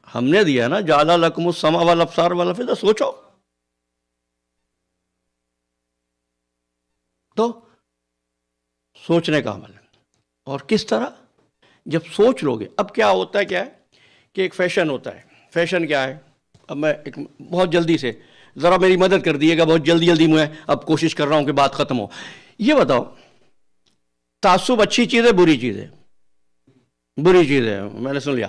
ہم نے دیا نا جعل لکم السمع والابصار والافئدہ، سوچو۔ تو سوچنے کا عمل، اور کس طرح؟ جب سوچ لو گے۔ اب کیا ہوتا ہے، کیا ہے کہ ایک فیشن ہوتا ہے۔ فیشن کیا ہے؟ اب میں بہت جلدی سے، ذرا میری مدد کر دیے گا، بہت جلدی میں اب کوشش کر رہا ہوں کہ بات ختم ہو۔ یہ بتاؤ، تعصب اچھی چیز ہے بری چیز ہے؟ بری چیز ہے، میں نے سن لیا۔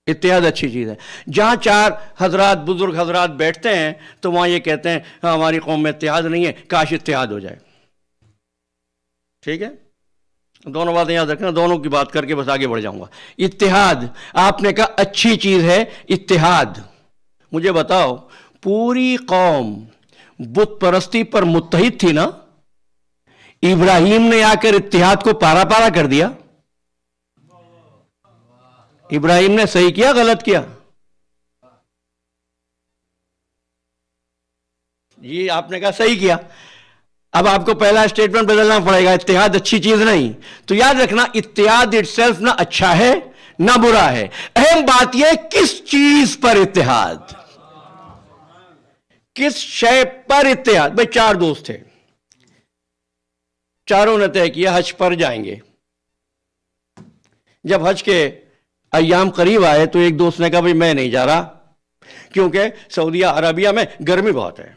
اتحاد اچھی چیز ہے۔ جہاں 4 حضرات بزرگ حضرات بیٹھتے ہیں تو وہاں یہ کہتے ہیں ہاں ہماری قوم میں اتحاد نہیں ہے، کاش اتحاد ہو جائے۔ ٹھیک ہے، دونوں باتیں یاد رکھنا، دونوں کی بات کر کے بس آگے بڑھ جاؤں گا۔ اتحاد، آپ نے کہا اچھی چیز ہے اتحاد۔ مجھے بتاؤ، پوری قوم بت پرستی پر متحد تھی نا؟ ابراہیم نے آ کر اتحاد کو پارا پارا کر دیا۔ ابراہیم نے صحیح کیا غلط کیا؟ جی آپ نے کہا صحیح کیا۔ اب آپ کو پہلا اسٹیٹمنٹ بدلنا پڑے گا، اتحاد اچھی چیز نہیں۔ تو یاد رکھنا اتحاد اٹ سیلف نہ اچھا ہے نہ برا ہے، اہم بات یہ کس چیز پر اتحاد، کس شے پر اتحاد۔ بھئی 4 دوست تھے، چاروں نے طے کیا حج پر جائیں گے۔ جب حج کے ایام قریب آئے تو ایک دوست نے کہا بھئی میں نہیں جا رہا کیونکہ سعودیہ عربیہ میں گرمی بہت ہے۔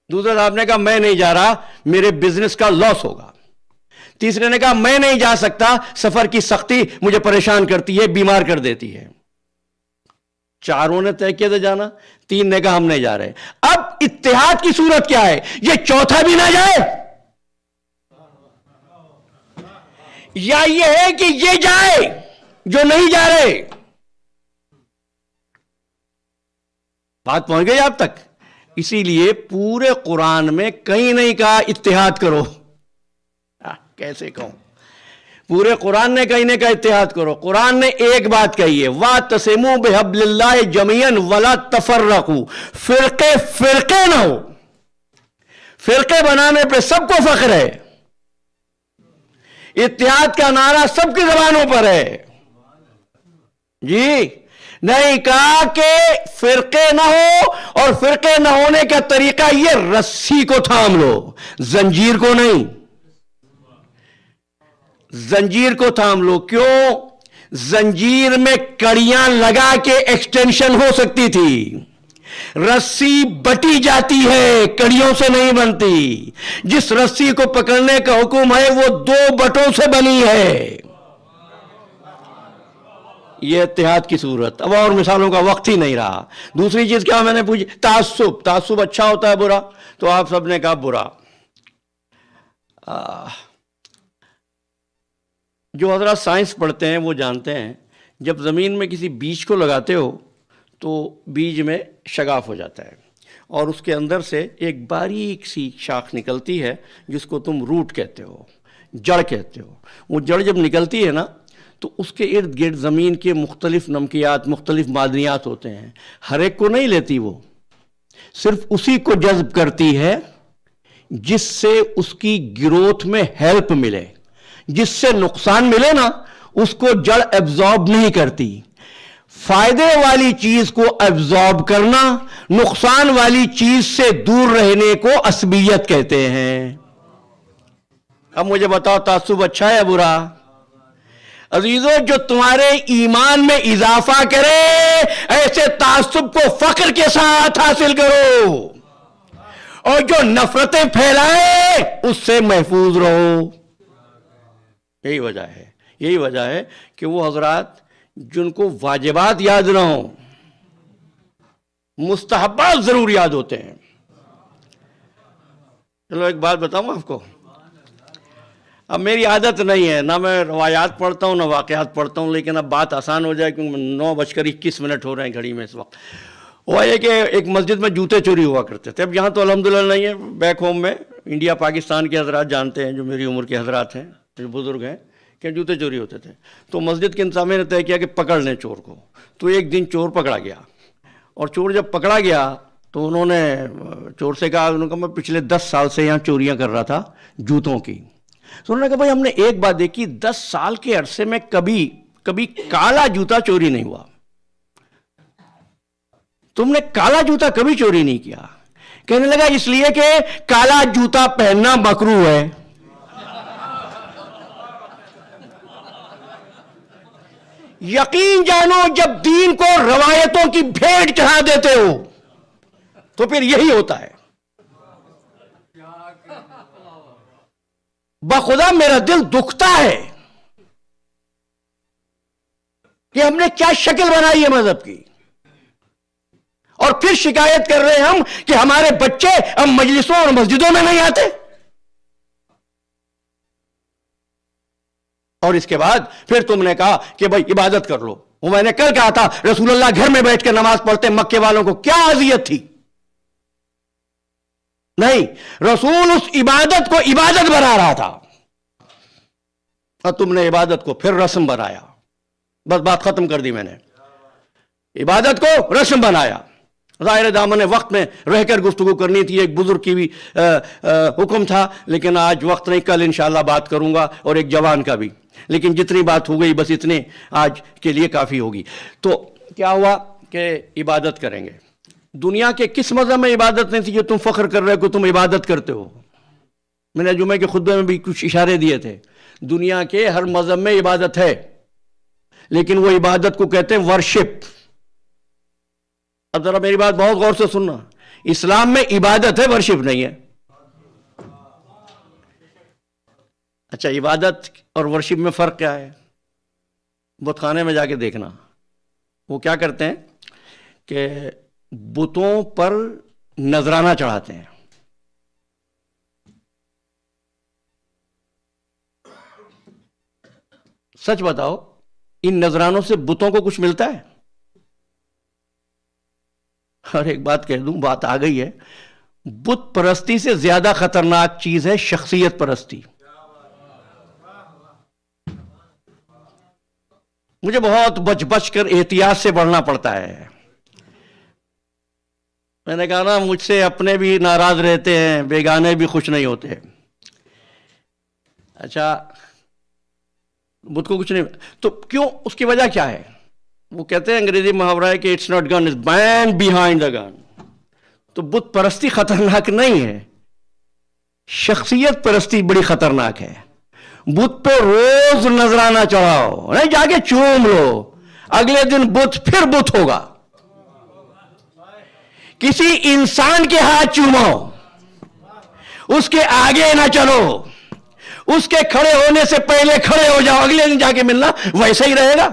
دوسرے صاحب نے کہا میں نہیں جا رہا، میرے بزنس کا لاس ہوگا۔ تیسرے نے کہا میں نہیں جا سکتا، سفر کی سختی مجھے پریشان کرتی ہے، بیمار کر دیتی ہے۔ چاروں نے طے کیا تھا جانا، 3 نے کہا ہم نہیں جا رہے۔ اب اتحاد کی صورت کیا ہے؟ یہ چوتھا بھی نہ جائے یا یہ ہے کہ یہ جائے جو نہیں جا رہے۔ بات پہنچ گئی آپ تک؟ اسی لیے پورے قرآن میں کہیں نہیں کہا اتحاد کرو۔ کیسے کہوں؟ پورے قرآن نے کہیں نہیں کہا اتحاد کرو۔ قرآن نے ایک بات کہی ہے، وَاعْتَصِمُوا بِحَبْلِ اللَّهِ جَمِيعًا وَلَا تَفَرَّقُوا۔ فرقے نہ ہو، فرقے بنانے پہ سب کو فخر ہے، اتحاد کا نعرہ سب کی زبانوں پر ہے جی. نہیں کہا کہ فرقے نہ ہو, اور فرقے نہ ہونے کا طریقہ یہ رسی کو تھام لو, زنجیر کو نہیں. زنجیر کو تھام لو. کیوں؟ زنجیر میں کڑیاں لگا کے ایکسٹینشن ہو سکتی تھی, رسی بٹی جاتی ہے, کڑیوں سے نہیں بنتی. جس رسی کو پکڑنے کا حکم ہے وہ دو بٹوں سے بنی ہے. یہ اتحاد کی صورت. اب اور مثالوں کا وقت ہی نہیں رہا. دوسری چیز کیا میں نے پوچھی؟ تعصب. تعصب اچھا ہوتا ہے برا؟ تو آپ سب نے کہا برا. جو حضرات سائنس پڑھتے ہیں وہ جانتے ہیں جب زمین میں کسی بیج کو لگاتے ہو تو بیج میں شگاف ہو جاتا ہے, اور اس کے اندر سے ایک باریک سی شاخ نکلتی ہے جس کو تم روٹ کہتے ہو, جڑ کہتے ہو. وہ جڑ جب نکلتی ہے نا تو اس کے ارد گرد زمین کے مختلف نمکیات, مختلف معدنیات ہوتے ہیں. ہر ایک کو نہیں لیتی, وہ صرف اسی کو جذب کرتی ہے جس سے اس کی گروتھ میں ہیلپ ملے. جس سے نقصان ملے نا اس کو جڑ ایبزارب نہیں کرتی. فائدے والی چیز کو ایبزارب کرنا, نقصان والی چیز سے دور رہنے کو عصبیت کہتے ہیں. اب مجھے بتاؤ تعصب اچھا ہے یا برا؟ عزیزو, جو تمہارے ایمان میں اضافہ کرے ایسے تعصب کو فخر کے ساتھ حاصل کرو, اور جو نفرتیں پھیلائے اس سے محفوظ رہو. یہی وجہ ہے کہ وہ حضرات جن کو واجبات یاد نہ ہوں, مستحبات ضرور یاد ہوتے ہیں. چلو ایک بات بتاؤں آپ کو. اب میری عادت نہیں ہے, نہ میں روایات پڑھتا ہوں نہ واقعات پڑھتا ہوں, لیکن اب بات آسان ہو جائے کیونکہ 9:21 ہو رہے ہیں گھڑی میں اس وقت. وہ یہ کہ ایک مسجد میں جوتے چوری ہوا کرتے تھے. اب یہاں تو الحمدللہ نہیں ہے, بیک ہوم میں انڈیا پاکستان کے حضرات جانتے ہیں, جو میری عمر کے حضرات ہیں, جو بزرگ ہیں, کہ جوتے چوری ہوتے تھے. تو مسجد کے انتظامیہ نے طے کیا کہ پکڑ لیں چور کو. تو ایک دن چور پکڑا گیا, اور چور جب پکڑا گیا تو انہوں نے چور سے کہا, انہوں نے کہا میں پچھلے 10 سال سے یہاں چوریاں کر رہا تھا جوتوں کی. تو انہوں نے کہا بھائی ہم نے ایک بات دیکھی, 10 سال کے عرصے میں کبھی کالا جوتا چوری نہیں ہوا. تم نے کالا جوتا کبھی چوری نہیں کیا. کہنے لگا اس لیے کہ کالا جوتا پہننا مکروہ ہے. یقین جانو جب دین کو روایتوں کی بھیٹ چڑھا دیتے ہو تو پھر یہی ہوتا ہے. بخدا میرا دل دکھتا ہے کہ ہم نے کیا شکل بنائی ہے مذہب کی, اور پھر شکایت کر رہے ہیں ہم کہ ہمارے بچے اب مجلسوں اور مسجدوں میں نہیں آتے. اور اس کے بعد پھر تم نے کہا کہ بھائی عبادت کر لو. وہ میں نے کل کہا تھا رسول اللہ گھر میں بیٹھ کے نماز پڑھتے, مکے والوں کو کیا اذیت تھی. نہیں, رسول اس عبادت کو عبادت بنا رہا تھا, اور تم نے عبادت کو پھر رسم بنایا. بس بات ختم کر دی میں نے. عبادت کو رسم بنایا. ظاہر دامن وقت میں رہ کر گفتگو کرنی تھی, ایک بزرگ کی بھی حکم تھا, لیکن آج وقت نہیں, کل انشاءاللہ بات کروں گا, اور ایک جوان کا بھی. لیکن جتنی بات ہو گئی بس اتنے آج کے لیے کافی ہوگی. تو کیا ہوا کہ عبادت کریں گے. دنیا کے کس مذہب میں عبادت نہیں تھی جو تم فخر کر رہے ہو کہ تم عبادت کرتے ہو؟ میں نے جمعے کے خطبے میں بھی کچھ اشارے دیے تھے. دنیا کے ہر مذہب میں عبادت ہے, لیکن وہ عبادت کو کہتے ہیں ورشپ. اب ذرا میری بات بہت غور سے سننا, اسلام میں عبادت ہے, ورشپ نہیں ہے. اچھا, عبادت اور ورشپ میں فرق کیا ہے؟ بت خانے میں جا کے دیکھنا. وہ کیا کرتے ہیں کہ بتوں پر نذرانہ چڑھاتے ہیں. سچ بتاؤ, ان نذرانوں سے بتوں کو کچھ ملتا ہے؟ اور ایک بات کہہ دوں, بات آ گئی ہے, بت پرستی سے زیادہ خطرناک چیز ہے شخصیت پرستی. مجھے بہت بچ بچ کر احتیاط سے بڑھنا پڑتا ہے. میں نے کہا نا, مجھ سے اپنے بھی ناراض رہتے ہیں, بیگانے بھی خوش نہیں ہوتے. اچھا, بت کو کچھ نہیں. تو کیوں؟ اس کی وجہ کیا ہے؟ وہ کہتے ہیں انگریزی محاورہ ہے کہ it's not gun is man behind the gun. تو بت پرستی خطرناک نہیں ہے، شخصیت پرستی بڑی خطرناک ہے. بت پہ روز نذرانہ چڑھاؤ، نہیں جا کے چوم لو، اگلے دن بت پھر بت ہوگا. کسی انسان کے ہاتھ چومو، اس کے آگے نہ چلو، اس کے کھڑے ہونے سے پہلے کھڑے ہو جاؤ، اگلے دن جا کے ملنا ویسا ہی رہے گا.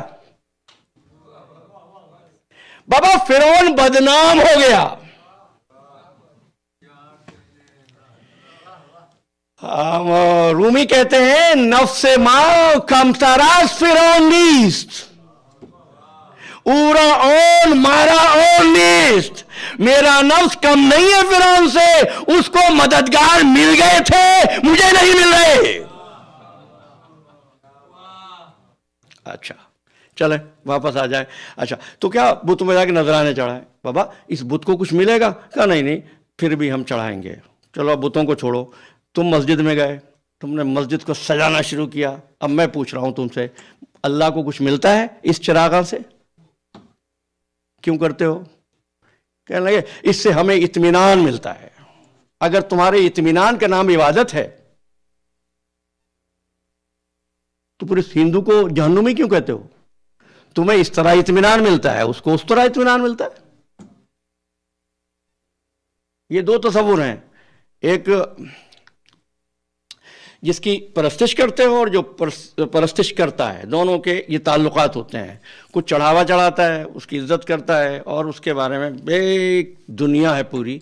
بابا فرعون بدنام ہو گیا. رومی کہتے ہیں نفس ما کم تراس فرعون نیست، اورا اون مارا اون نیست. میرا نفس کم نہیں ہے فرعون سے، اس کو مددگار مل گئے تھے، مجھے نہیں مل رہے. اچھا چلے واپس آ جائے. اچھا تو کیا بت میں جا کے نذرانے چڑھائے؟ بابا اس بت کو کچھ ملے گا؟ کہا نہیں پھر بھی ہم چڑھائیں گے. چلو اب بتوں کو چھوڑو. تم مسجد میں گئے، تم نے مسجد کو سجانا شروع کیا. اب میں پوچھ رہا ہوں تم سے، اللہ کو کچھ ملتا ہے اس چراغاں سے؟ کیوں کرتے ہو؟ کہنے لگے اس سے ہمیں اطمینان ملتا ہے. اگر تمہارے اطمینان کا نام عبادت ہے تو پورے ہندو کو جہنمی کیوں کہتے ہو؟ تمہیں اس طرح اطمینان ملتا ہے، اس کو اس طرح اطمینان ملتا ہے. یہ دو تصور ہیں، ایک جس کی پرستش کرتے ہو اور جو پرستش کرتا ہے، دونوں کے یہ تعلقات ہوتے ہیں. کچھ چڑھاوا چڑھاتا ہے، اس کی عزت کرتا ہے اور اس کے بارے میں ایک دنیا ہے پوری.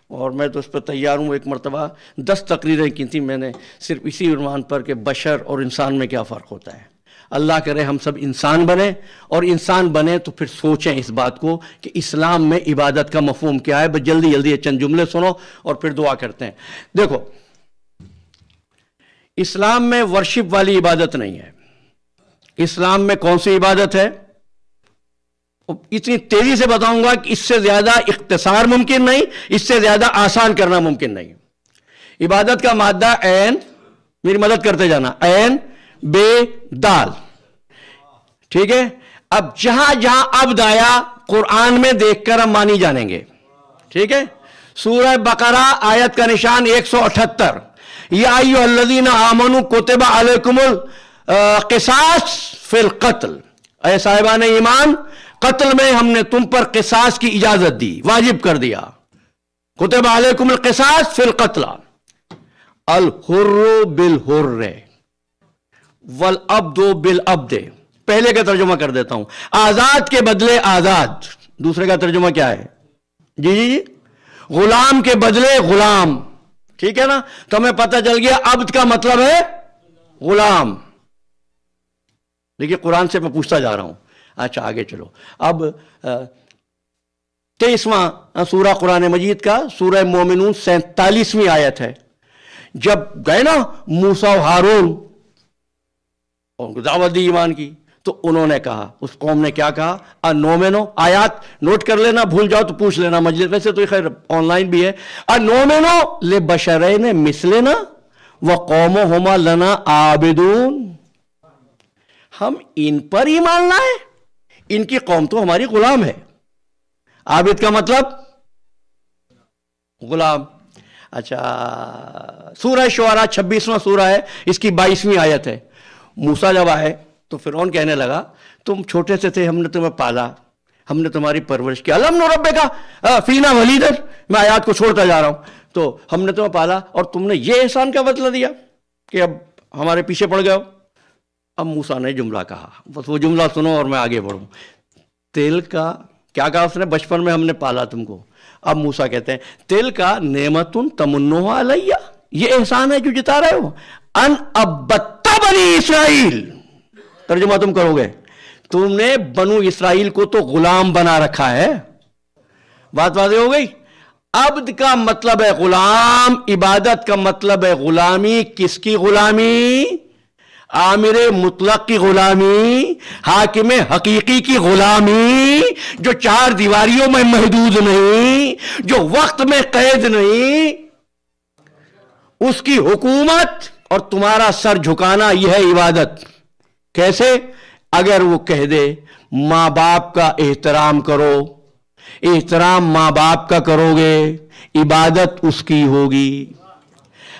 اور میں تو اس پہ تیار ہوں. ایک مرتبہ 10 تقریریں کی تھیں میں نے صرف اسی عنوان پر کہ بشر اور انسان میں کیا فرق ہوتا ہے. اللہ کرے ہم سب انسان بنے، اور انسان بنے تو پھر سوچیں اس بات کو کہ اسلام میں عبادت کا مفہوم کیا ہے. بس جلدی جلدی چند جملے سنو اور پھر دعا کرتے ہیں. دیکھو اسلام میں ورشپ والی عبادت نہیں ہے. اسلام میں کون سی عبادت ہے؟ اتنی تیزی سے بتاؤں گا کہ اس سے زیادہ اختصار ممکن نہیں، اس سے زیادہ آسان کرنا ممکن نہیں. عبادت کا مادہ عین، میری مدد کرتے جانا، عین بے دال. ٹھیک ہے؟ اب جہاں جہاں عبد آیا قرآن میں دیکھ کر ہم مانی جانیں گے. ٹھیک ہے؟ سورہ بقرہ آیت کا نشان 178، یا ایھا الذین آمنوا کتب علیکم القصاص فی القتل. اے صاحبان ایمان، قتل میں ہم نے تم پر قصاص کی اجازت دی، واجب کر دیا. کتب علیکم القصاص فی القتل، الحر بالحر والعبد بالعبد. پہلے کا ترجمہ کر دیتا ہوں، آزاد کے بدلے آزاد. دوسرے کا ترجمہ کیا ہے؟ جی غلام کے بدلے غلام. ٹھیک ہے نا؟ تو ہمیں پتہ چل گیا عبد کا مطلب ہے غلام. دیکھیے قرآن سے میں پوچھتا جا رہا ہوں. اچھا آگے چلو. اب 23واں سورہ قرآن مجید کا، سورہ مومنون 47ویں آیت ہے. جب گئے نا موسیٰ و ہارون اور دعوت دی ایمان کی، تو انہوں نے کہا، اس قوم نے کیا کہا؟ انومنو. آیات نوٹ کر لینا، بھول جاؤ تو پوچھ لینا مجلس، ویسے تو خیر آن لائن بھی ہے. انومنو لبشرین مثلنا وقومہما لنا عابدون. ہم ان پر ایمان لائے، ان کی قوم تو ہماری غلام ہے. عابد کا مطلب غلام. اچھا سورہ شعراء 26واں سورہ ہے، اس کی 22ویں آیت ہے. موسیٰ جب آئے تو فرعون کہنے لگا تم چھوٹے سے تھے، ہم نے تمہیں پالا، ہم نے تمہاری پرورش کی. الم نربک فینا ولیدا. میں آیات کو چھوڑتا جا رہا ہوں. تو ہم نے تمہیں پالا اور تم نے یہ احسان کا بدلہ دیا کہ اب ہمارے پیچھے پڑ گئے ہو. اب موسیٰ نے جملہ کہا، بس وہ جملہ سنو اور میں آگے بڑھوں. تل کا کیا کہا اس نے؟ بچپن میں ہم نے پالا تم کو. اب موسیٰ کہتے ہیں تل کا نعمت تمنوها علیہ، یہ احسان ہے جو جتا رہے ہو. ان عبدت بنی اسرائیل. ترجمہ تم کرو گے، تم نے بنو اسرائیل کو تو غلام بنا رکھا ہے. بات واضح ہو گئی؟ عبد کا مطلب ہے غلام، عبادت کا مطلب ہے غلامی. کس کی غلامی؟ آمر مطلق کی غلامی، حاکم حقیقی کی غلامی، جو 4 دیواریوں میں محدود نہیں، جو وقت میں قید نہیں. اس کی حکومت اور تمہارا سر جھکانا، یہ ہے عبادت. کیسے؟ اگر وہ کہہ دے ماں باپ کا احترام کرو، احترام ماں باپ کا کرو گے، عبادت اس کی ہوگی۔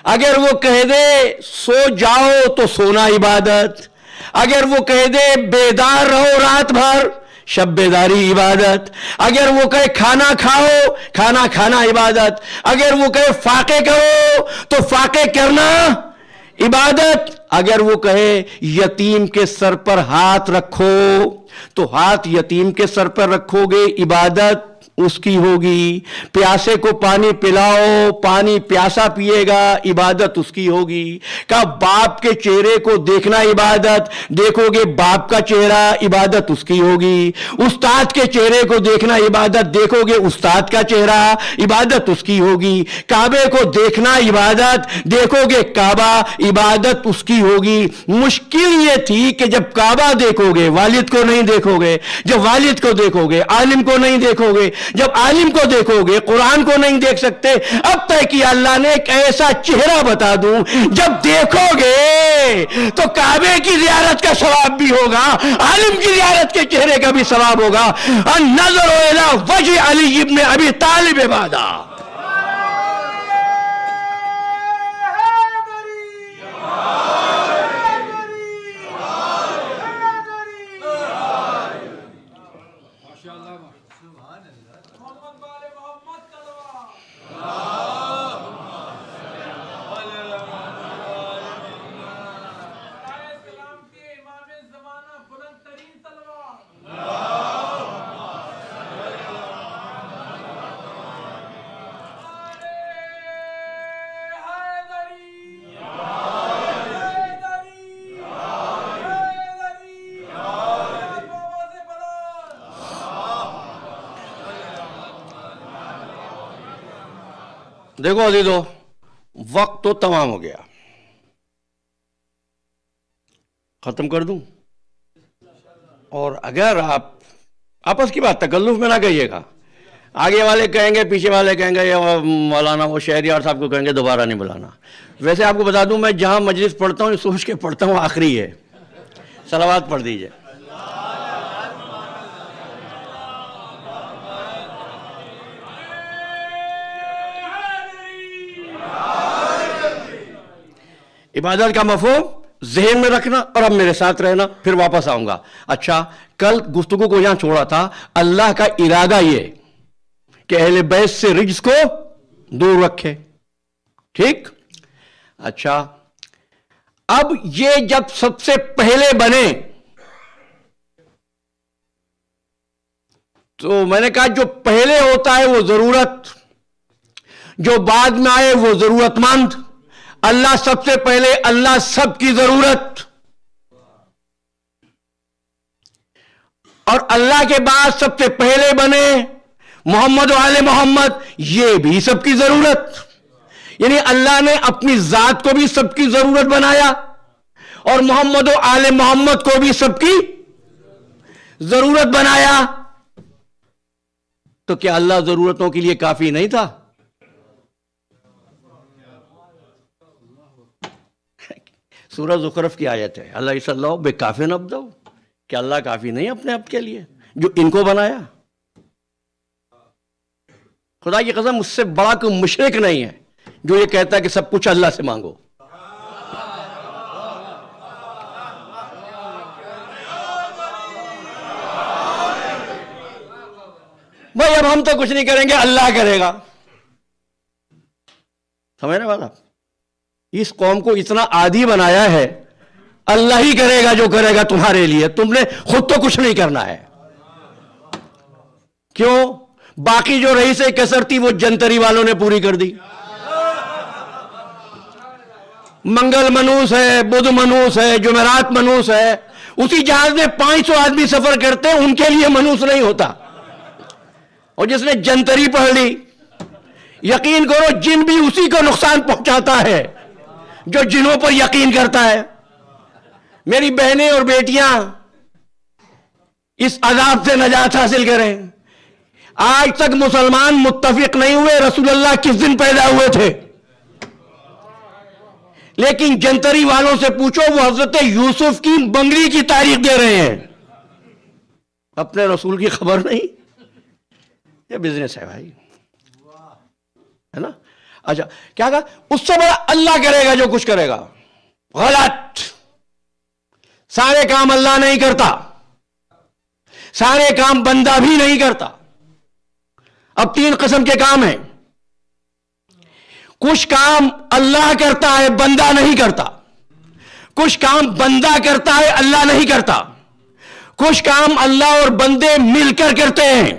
اگر وہ کہہ دے سو جاؤ تو سونا عبادت، اگر وہ کہہ دے بیدار رہو رات بھر، شب بیداری عبادت، اگر وہ کہے کھانا کھاؤ، کھانا کھانا عبادت، اگر وہ کہے فاقے کرو تو فاقے کرنا عبادت، اگر وہ کہے یتیم کے سر پر ہاتھ رکھو تو ہاتھ یتیم کے سر پر رکھو گے، عبادت اس کی ہوگی۔ پیاسے کو پانی پلاؤ، پانی پیاسا پیے گا، عبادت اس کی ہوگی۔ کہا باپ کے چہرے کو دیکھنا عبادت، دیکھو گے باپ کا چہرہ، عبادت اس کی ہوگی۔ استاد کے چہرے کو دیکھنا عبادت، دیکھو گے استاد کا چہرہ، عبادت اس کی ہوگی۔ کعبے کو دیکھنا عبادت، دیکھو گے کعبہ، عبادت اس کی ہوگی۔ مشکل یہ تھی کہ جب کعبہ دیکھو گے والد کو نہیں دیکھو گے، جب والد کو دیکھو گے عالم کو نہیں دیکھو گے، جب عالم کو دیکھو گے قرآن کو نہیں دیکھ سکتے۔ اب طے کیا اللہ نے ایک ایسا چہرہ بتا دوں جب دیکھو گے تو کعبے کی زیارت کا ثواب بھی ہوگا، عالم کی زیارت کے چہرے کا بھی ثواب ہوگا۔ النظر الی وجہ علی ابن ابی طالب عبادہ۔ دیکھو عزیزو، وقت تو تمام ہو گیا، ختم کر دوں؟ اور اگر آپ آپس کی بات تکلف میں نہ کہیے گا، آگے والے کہیں گے پیچھے والے کہیں گے، یا مولانا وہ شہریار صاحب کو کہیں گے دوبارہ نہیں بلانا۔ ویسے آپ کو بتا دوں میں جہاں مجلس پڑھتا ہوں سوچ کے پڑھتا ہوں آخری ہے، صلوات پڑھ دیجئے۔ عبادت کا مفہوم ذہن میں رکھنا اور اب میرے ساتھ رہنا، پھر واپس آؤں گا۔ اچھا، کل گفتگو کو یہاں چھوڑا تھا، اللہ کا ارادہ یہ کہ اہل بیت سے رجس کو دور رکھے، ٹھیک؟ اچھا، اب یہ جب سب سے پہلے بنے تو میں نے کہا جو پہلے ہوتا ہے وہ ضرورت، جو بعد میں آئے وہ ضرورت مند۔ اللہ سب سے پہلے، اللہ سب کی ضرورت، اور اللہ کے بعد سب سے پہلے بنے محمد و آل محمد، یہ بھی سب کی ضرورت۔ یعنی اللہ نے اپنی ذات کو بھی سب کی ضرورت بنایا اور محمد و آل محمد کو بھی سب کی ضرورت بنایا۔ تو کیا اللہ ضرورتوں کے لیے کافی نہیں تھا؟ سورہ زخرف کی آیت ہے، اللہ صلی اللہ بے کافی نبدو، کہ اللہ کافی نہیں اپنے آپ کے لیے جو ان کو بنایا؟ خدا کی قسم اس سے بڑا کوئی مشرک نہیں ہے جو یہ کہتا ہے کہ سب کچھ اللہ سے مانگو۔ بھائی اب ہم تو کچھ نہیں کریں گے، اللہ کرے گا۔ سمجھنے والا، اس قوم کو اتنا عادی بنایا ہے، اللہ ہی کرے گا جو کرے گا تمہارے لیے، تم نے خود تو کچھ نہیں کرنا ہے۔ کیوں؟ باقی جو رئیس کسر تھی وہ جنتری والوں نے پوری کر دی۔ منگل منوس ہے، بدھ منوس ہے، جمعرات منوس ہے، اسی جہاز میں 500 آدمی سفر کرتے ہیں، ان کے لیے منوس نہیں ہوتا۔ اور جس نے جنتری پڑھ لی، یقین کرو جن بھی اسی کو نقصان پہنچاتا ہے جو جنوں پر یقین کرتا ہے۔ میری بہنیں اور بیٹیاں اس عذاب سے نجات حاصل کریں۔ آج تک مسلمان متفق نہیں ہوئے رسول اللہ کس دن پیدا ہوئے تھے، لیکن جنتری والوں سے پوچھو، وہ حضرت یوسف کی بنگلی کی تاریخ دے رہے ہیں، اپنے رسول کی خبر نہیں. یہ بزنس ہے بھائی، ہے نا. اچھا کیا کہا؟ اس سے بڑا اللہ کرے گا جو کچھ کرے گا. غلط. سارے کام اللہ نہیں کرتا، سارے کام بندہ بھی نہیں کرتا. اب 3 قسم کے کام ہیں. کچھ کام اللہ کرتا ہے، بندہ نہیں کرتا. کچھ کام بندہ کرتا ہے، اللہ نہیں کرتا. کچھ کام اللہ اور بندے مل کر کرتے ہیں.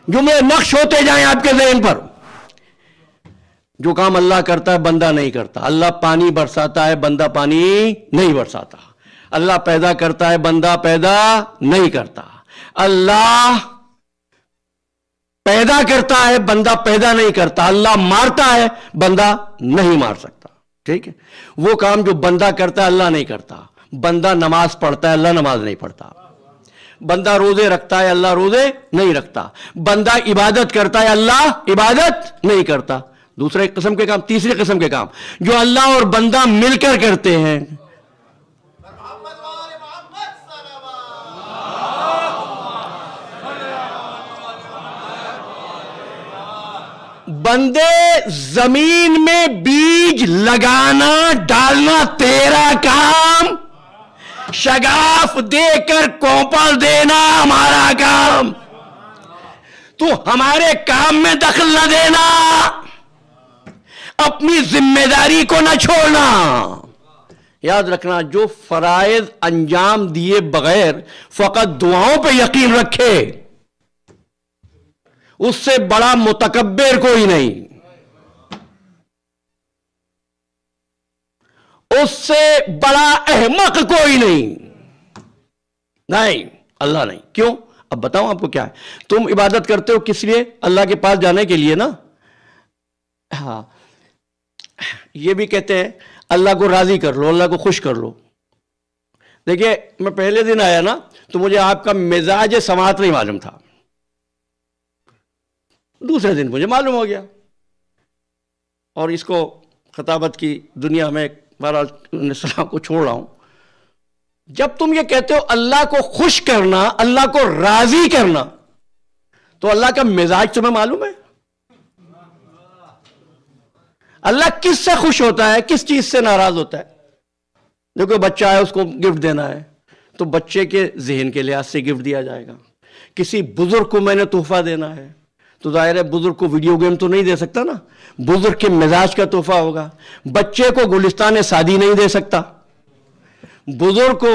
جملے نقش ہوتے جائیں آپ کے ذہن پر. جو کام اللہ کرتا ہے بندہ نہیں کرتا. اللہ پانی برساتا ہے، بندہ پانی نہیں برساتا. اللہ پیدا کرتا ہے، بندہ پیدا نہیں کرتا. اللہ پیدا کرتا ہے، بندہ پیدا نہیں کرتا. اللہ مارتا ہے، بندہ نہیں مار سکتا. ٹھیک ہے. وہ کام جو بندہ کرتا ہے اللہ نہیں کرتا. بندہ نماز پڑھتا ہے، اللہ نماز نہیں پڑھتا. بندہ روزے رکھتا ہے، اللہ روزے نہیں رکھتا. بندہ عبادت کرتا ہے، اللہ عبادت نہیں کرتا. دوسرے قسم کے کام. تیسرے قسم کے کام جو اللہ اور بندہ مل کر کرتے ہیں. بندے زمین میں بیج لگانا ڈالنا تیرا کام، شگاف دے کر کوپل دینا ہمارا کام. تو ہمارے کام میں دخل نہ دینا، اپنی ذمہ داری کو نہ چھوڑنا. یاد رکھنا، جو فرائض انجام دیے بغیر فقط دعاؤں پہ یقین رکھے، اس سے بڑا متکبر کوئی نہیں، اس سے بڑا احمق کوئی نہیں. نہیں، اللہ نہیں. کیوں؟ اب بتاؤں آپ کو کیا ہے. تم عبادت کرتے ہو کس لیے؟ اللہ کے پاس جانے کے لیے نا. ہاں، یہ بھی کہتے ہیں اللہ کو راضی کر لو، اللہ کو خوش کر لو. دیکھیے، میں پہلے دن آیا نا تو مجھے آپ کا مزاج سماعت نہیں معلوم تھا. دوسرے دن مجھے معلوم ہو گیا. اور اس کو خطابت کی دنیا میں بہرحال السلام کو چھوڑ رہا ہوں. جب تم یہ کہتے ہو اللہ کو خوش کرنا، اللہ کو راضی کرنا، تو اللہ کا مزاج تمہیں معلوم ہے؟ اللہ کس سے خوش ہوتا ہے، کس چیز سے ناراض ہوتا ہے؟ دیکھو، بچہ ہے، اس کو گفٹ دینا ہے تو بچے کے ذہن کے لحاظ سے گفٹ دیا جائے گا. کسی بزرگ کو میں نے تحفہ دینا ہے تو ظاہر ہے بزرگ کو ویڈیو گیم تو نہیں دے سکتا نا، بزرگ کے مزاج کا تحفہ ہوگا. بچے کو گلستان شادی نہیں دے سکتا، بزرگ کو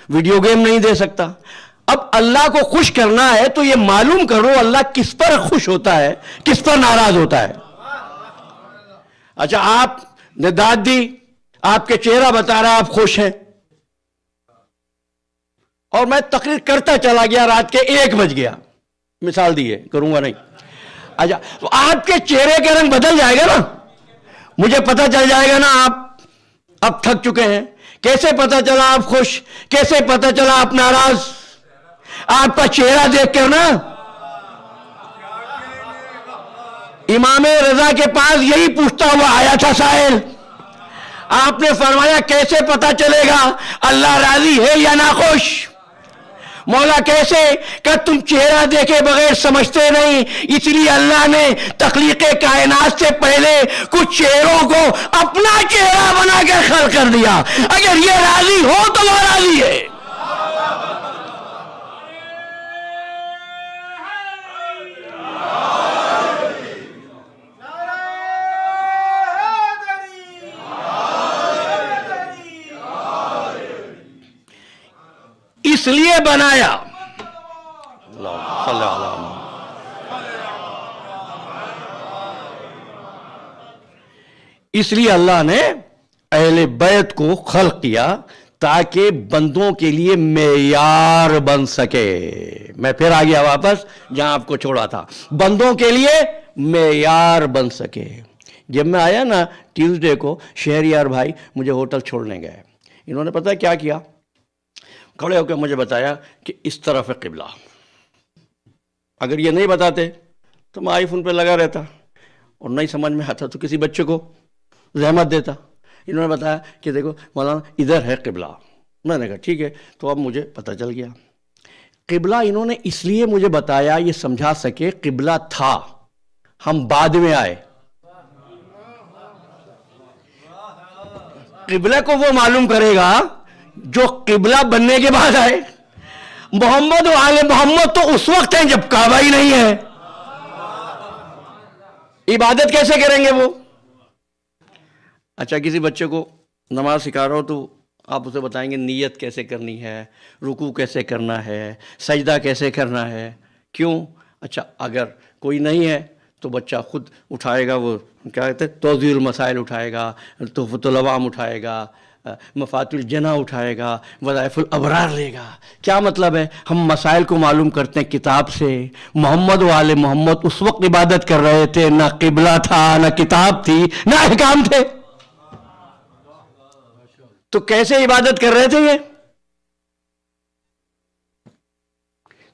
ویڈیو گیم نہیں دے سکتا. اب اللہ کو خوش کرنا ہے تو یہ معلوم کرو اللہ کس پر خوش ہوتا ہے، کس پر ناراض ہوتا ہے. اچھا، آپ نے داد دی، آپ کے چہرہ بتا رہا آپ خوش ہیں، اور میں تقریر کرتا چلا گیا، رات کے 1 بج گیا. مثال دی ہے، کروں گا نہیں. اچھا، تو آپ کے چہرے کا رنگ بدل جائے گا نا، مجھے پتہ چل جائے گا نا آپ اب تھک چکے ہیں. کیسے پتہ چلا آپ خوش، کیسے پتہ چلا آپ ناراض؟ آپ کا چہرہ دیکھ کر نا. امام رضا کے پاس یہی پوچھتا ہوا آیا تھا سائل. آپ نے فرمایا کیسے پتہ چلے گا اللہ راضی ہے یا ناخوش؟ مولا کیسے؟ کہ تم چہرہ دیکھے بغیر سمجھتے نہیں، اس لیے اللہ نے تخلیق کائنات سے پہلے کچھ چہروں کو اپنا چہرہ بنا کے خلق کر دیا. اگر یہ راضی ہو تو وہ راضی ہے. اس لیے بنایا. اس لیے اللہ نے اہل بیت کو خلق کیا تاکہ بندوں کے لیے معیار بن سکے. میں پھر آ گیا واپس جہاں آپ کو چھوڑا تھا. بندوں کے لیے معیار بن سکے. جب میں آیا نا ٹیوزڈے کو، شہریار بھائی مجھے ہوٹل چھوڑنے گئے. انہوں نے پتہ کیا کیا؟ کھڑے ہو کے مجھے بتایا کہ اس طرف ہے قبلہ. اگر یہ نہیں بتاتے تو میں آئی فون پہ لگا رہتا اور نہیں سمجھ میں آتا تو کسی بچے کو زحمت دیتا. انہوں نے بتایا کہ دیکھو مولانا ادھر ہے قبلہ. میں نے کہا ٹھیک ہے. تو اب مجھے پتہ چل گیا قبلہ انہوں نے اس لیے مجھے بتایا یہ سمجھا سکے قبلہ تھا، ہم بعد میں آئے. قبلہ کو وہ معلوم کرے گا جو قبلہ بننے کے بعد آئے. محمد و آل محمد تو اس وقت ہیں جب کعبہ ہی نہیں ہے. عبادت کیسے کریں گے وہ؟ اچھا کسی بچے کو نماز سکھا رہا ہو تو آپ اسے بتائیں گے نیت کیسے کرنی ہے، رکوع کیسے کرنا ہے، سجدہ کیسے کرنا ہے. کیوں؟ اچھا اگر کوئی نہیں ہے تو بچہ خود اٹھائے گا، وہ کیا کہتے ہیں توضیح المسائل اٹھائے گا، تحفۃ العوام اٹھائے گا، مفاتیح الجناح اٹھائے گا، وظائف الابرار لے گا. کیا مطلب ہے؟ ہم مسائل کو معلوم کرتے ہیں کتاب سے. محمد و آل محمد اس وقت عبادت کر رہے تھے، نہ قبلہ تھا، نہ کتاب تھی، نہ احکام تھے. تو کیسے عبادت کر رہے تھے یہ؟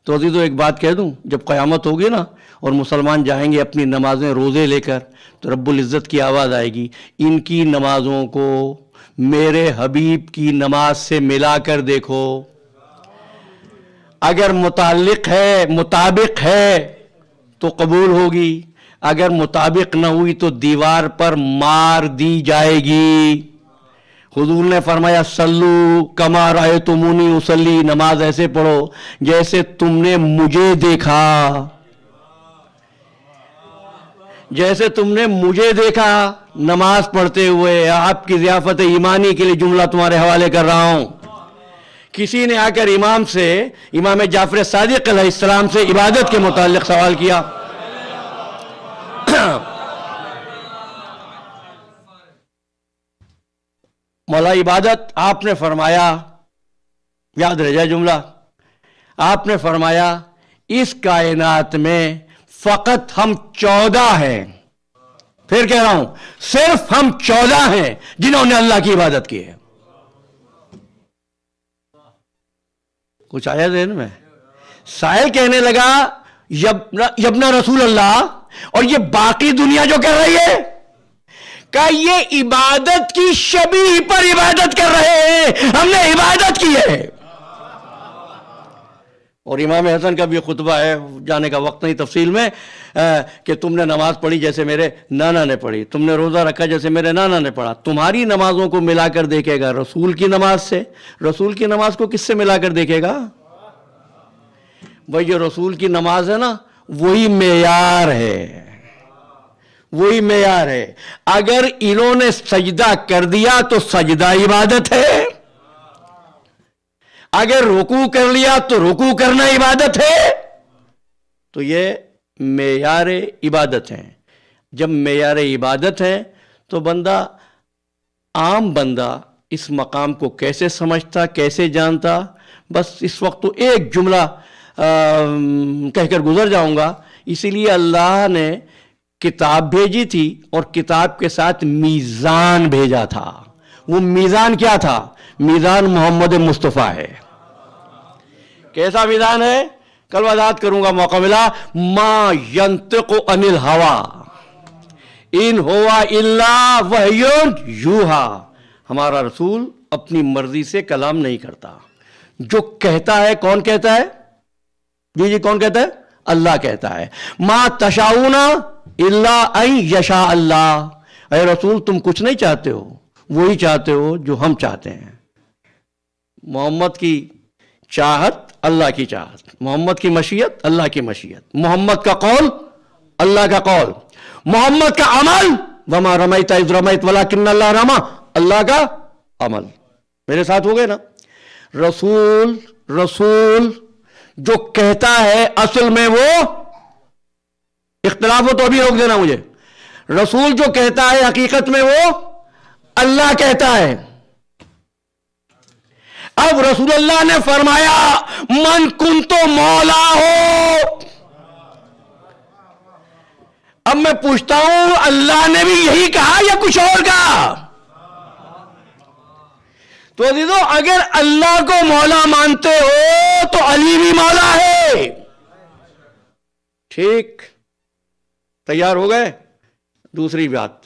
تو عزیزو ایک بات کہہ دوں، جب قیامت ہوگی نا اور مسلمان جائیں گے اپنی نمازیں روزے لے کر، تو رب العزت کی آواز آئے گی ان کی نمازوں کو میرے حبیب کی نماز سے ملا کر دیکھو. اگر مطابق ہے تو قبول ہوگی، اگر مطابق نہ ہوئی تو دیوار پر مار دی جائے گی. حضور نے فرمایا صلو کما رأیتمونی اصلی، نماز ایسے پڑھو جیسے تم نے مجھے دیکھا. جیسے تم نے مجھے دیکھا نماز پڑھتے ہوئے. آپ کی ضیافت ایمانی کے لیے جملہ تمہارے حوالے کر رہا ہوں. کسی نے آ کر امام جعفر صادق علیہ السلام سے عبادت کے متعلق سوال کیا. مولا عبادت آپ نے فرمایا، یاد رہ جائے جملہ، آپ نے فرمایا اس کائنات میں فقط ہم 14 ہیں. پھر کہہ رہا ہوں صرف ہم 14 ہیں جنہوں نے اللہ کی عبادت کی ہے. کچھ آیا ذہن میں؟ سائل کہنے لگا یبنا رسول اللہ، اور یہ باقی دنیا جو کر رہی ہے کہ یہ عبادت کی شبیہ پر عبادت کر رہے ہیں، ہم نے عبادت کی ہے. اور امام حسن کا بھی خطبہ ہے، جانے کا وقت نہیں تفصیل میں، کہ تم نے نماز پڑھی جیسے میرے نانا نے پڑھی، تم نے روزہ رکھا جیسے میرے نانا نے پڑھا. تمہاری نمازوں کو ملا کر دیکھے گا رسول کی نماز سے. رسول کی نماز کو کس سے ملا کر دیکھے گا؟ بھائی جو رسول کی نماز ہے نا وہی معیار ہے، وہی معیار ہے. اگر انہوں نے سجدہ کر دیا تو سجدہ عبادت ہے، اگر رکوع کر لیا تو رکوع کرنا عبادت ہے. تو یہ معیار عبادت ہے. جب معیار عبادت ہے تو عام بندہ اس مقام کو کیسے سمجھتا، کیسے جانتا؟ بس اس وقت تو ایک جملہ کہہ کر گزر جاؤں گا. اسی لیے اللہ نے کتاب بھیجی تھی اور کتاب کے ساتھ میزان بھیجا تھا. وہ میزان کیا تھا؟ میزان محمد مصطفیٰ ہے. کیسا میزان ہے؟ کل وضاحت کروں گا موقع ملا. ما ینطق عن الہوی ان ہوا الا وحی یوحی. ہمارا رسول اپنی مرضی سے کلام نہیں کرتا. جو کہتا ہے کون کہتا ہے؟ جی کون کہتا ہے؟ اللہ کہتا ہے. ما تشاؤون الا ان یشاء اللہ. اے رسول تم کچھ نہیں چاہتے ہو، وہی چاہتے ہو جو ہم چاہتے ہیں. محمد کی چاہت اللہ کی چاہت، محمد کی مشیت اللہ کی مشیت، محمد کا قول اللہ کا قول، محمد کا عمل وما رمیت اذ رمیت ولکن اللہ رمی، اللہ کا عمل. میرے ساتھ ہو گئے نا؟ رسول جو کہتا ہے اصل میں وہ اختلاف ہو تو ابھی روک دینا مجھے. رسول جو کہتا ہے حقیقت میں وہ اللہ کہتا ہے. اب رسول اللہ نے فرمایا من کنتو مولا ہو. اب میں پوچھتا ہوں اللہ نے بھی یہی کہا یا کچھ اور کہا؟ تو عزیزو اگر اللہ کو مولا مانتے ہو تو علی بھی مولا ہے. ٹھیک، تیار ہو گئے؟ دوسری بات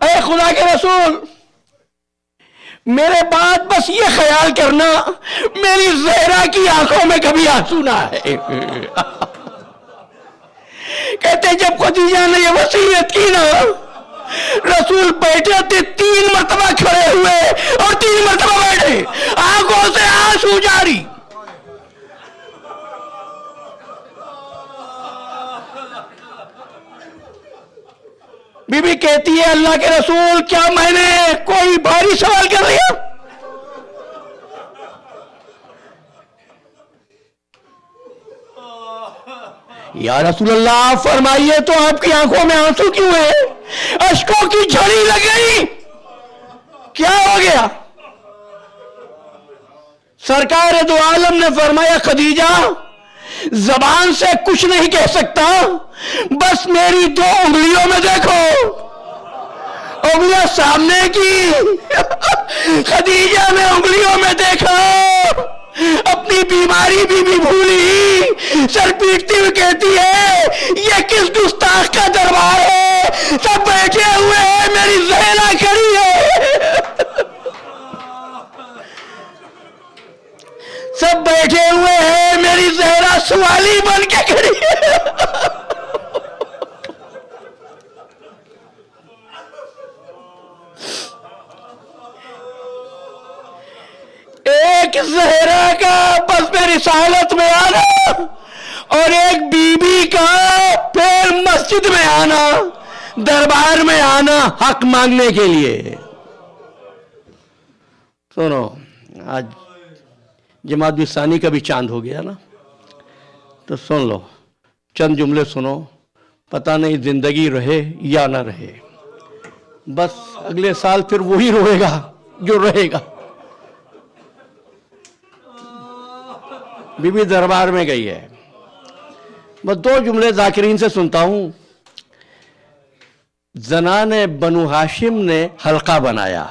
اے خدا کے رسول، میرے بعد بس یہ خیال کرنا میری زہرا کی آنکھوں میں کبھی آنسو نہ ہے۔ کہتے جب خدیجہ نے یہ وصیت کی نا، رسول بیٹھے تھے، 3 مرتبہ کھڑے ہوئے اور 3 مرتبہ بیٹھے، آنکھوں سے آنسو جاری۔ بی بی کہتی ہے اللہ کے رسول کیا میں نے کوئی بھاری سوال کر لیا؟ یا رسول اللہ فرمائیے تو آپ کی آنکھوں میں آنسو کیوں ہے؟ اشکوں کی جھڑی لگ گئی، کیا ہو گیا؟ سرکار دو عالم نے فرمایا خدیجہ زبان سے کچھ نہیں کہہ سکتا، بس میری 2 انگلیوں میں دیکھو، انگلیاں سامنے کی۔ خدیجہ نے انگلیوں میں دیکھا، اپنی بیماری بھی بھولی، سر پیٹتی ہوئی کہتی ہے یہ کس گستاخ کا دربار ہے، سب بیٹھے ہوئے ہیں، میری زہرا کھڑی ہے، سب بیٹھے ہوئے ہیں، میری زہرا سوالی بن کے کھڑی ہے۔ ایک زہرا کا بس میں رسالت میں آنا اور ایک بی بی کا پھر مسجد میں آنا، دربار میں آنا حق مانگنے کے لیے۔ سنو، آج جمادی ثانی کا بھی چاند ہو گیا نا، تو سن لو، چند جملے سنو، پتہ نہیں زندگی رہے یا نہ رہے، بس اگلے سال پھر وہی روئے گا جو رہے گا۔ بی بی دربار میں گئی ہے، بس 2 جملے ذاکرین سے سنتا ہوں۔ زنان بنو ہاشم نے حلقہ بنایا،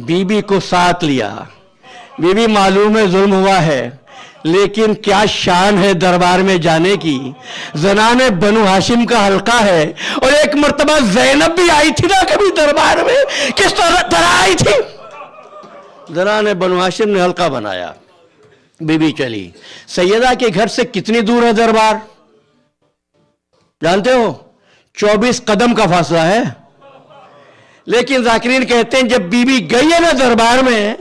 بی بی کو ساتھ لیا، بی بی معلوم ہے ظلم ہوا ہے، لیکن کیا شان ہے دربار میں جانے کی، زنان بنو ہاشم کا حلقہ ہے، اور ایک مرتبہ زینب بھی آئی تھی نا کبھی دربار میں، کس طرح آئی تھی؟ زنان بنو ہاشم نے حلقہ بنایا، بی بی چلی۔ سیدہ کے گھر سے کتنی دور ہے دربار جانتے ہو؟ 24 قدم کا فاصلہ ہے، لیکن ذاکرین کہتے ہیں جب بی بی گئی ہے نا دربار میں،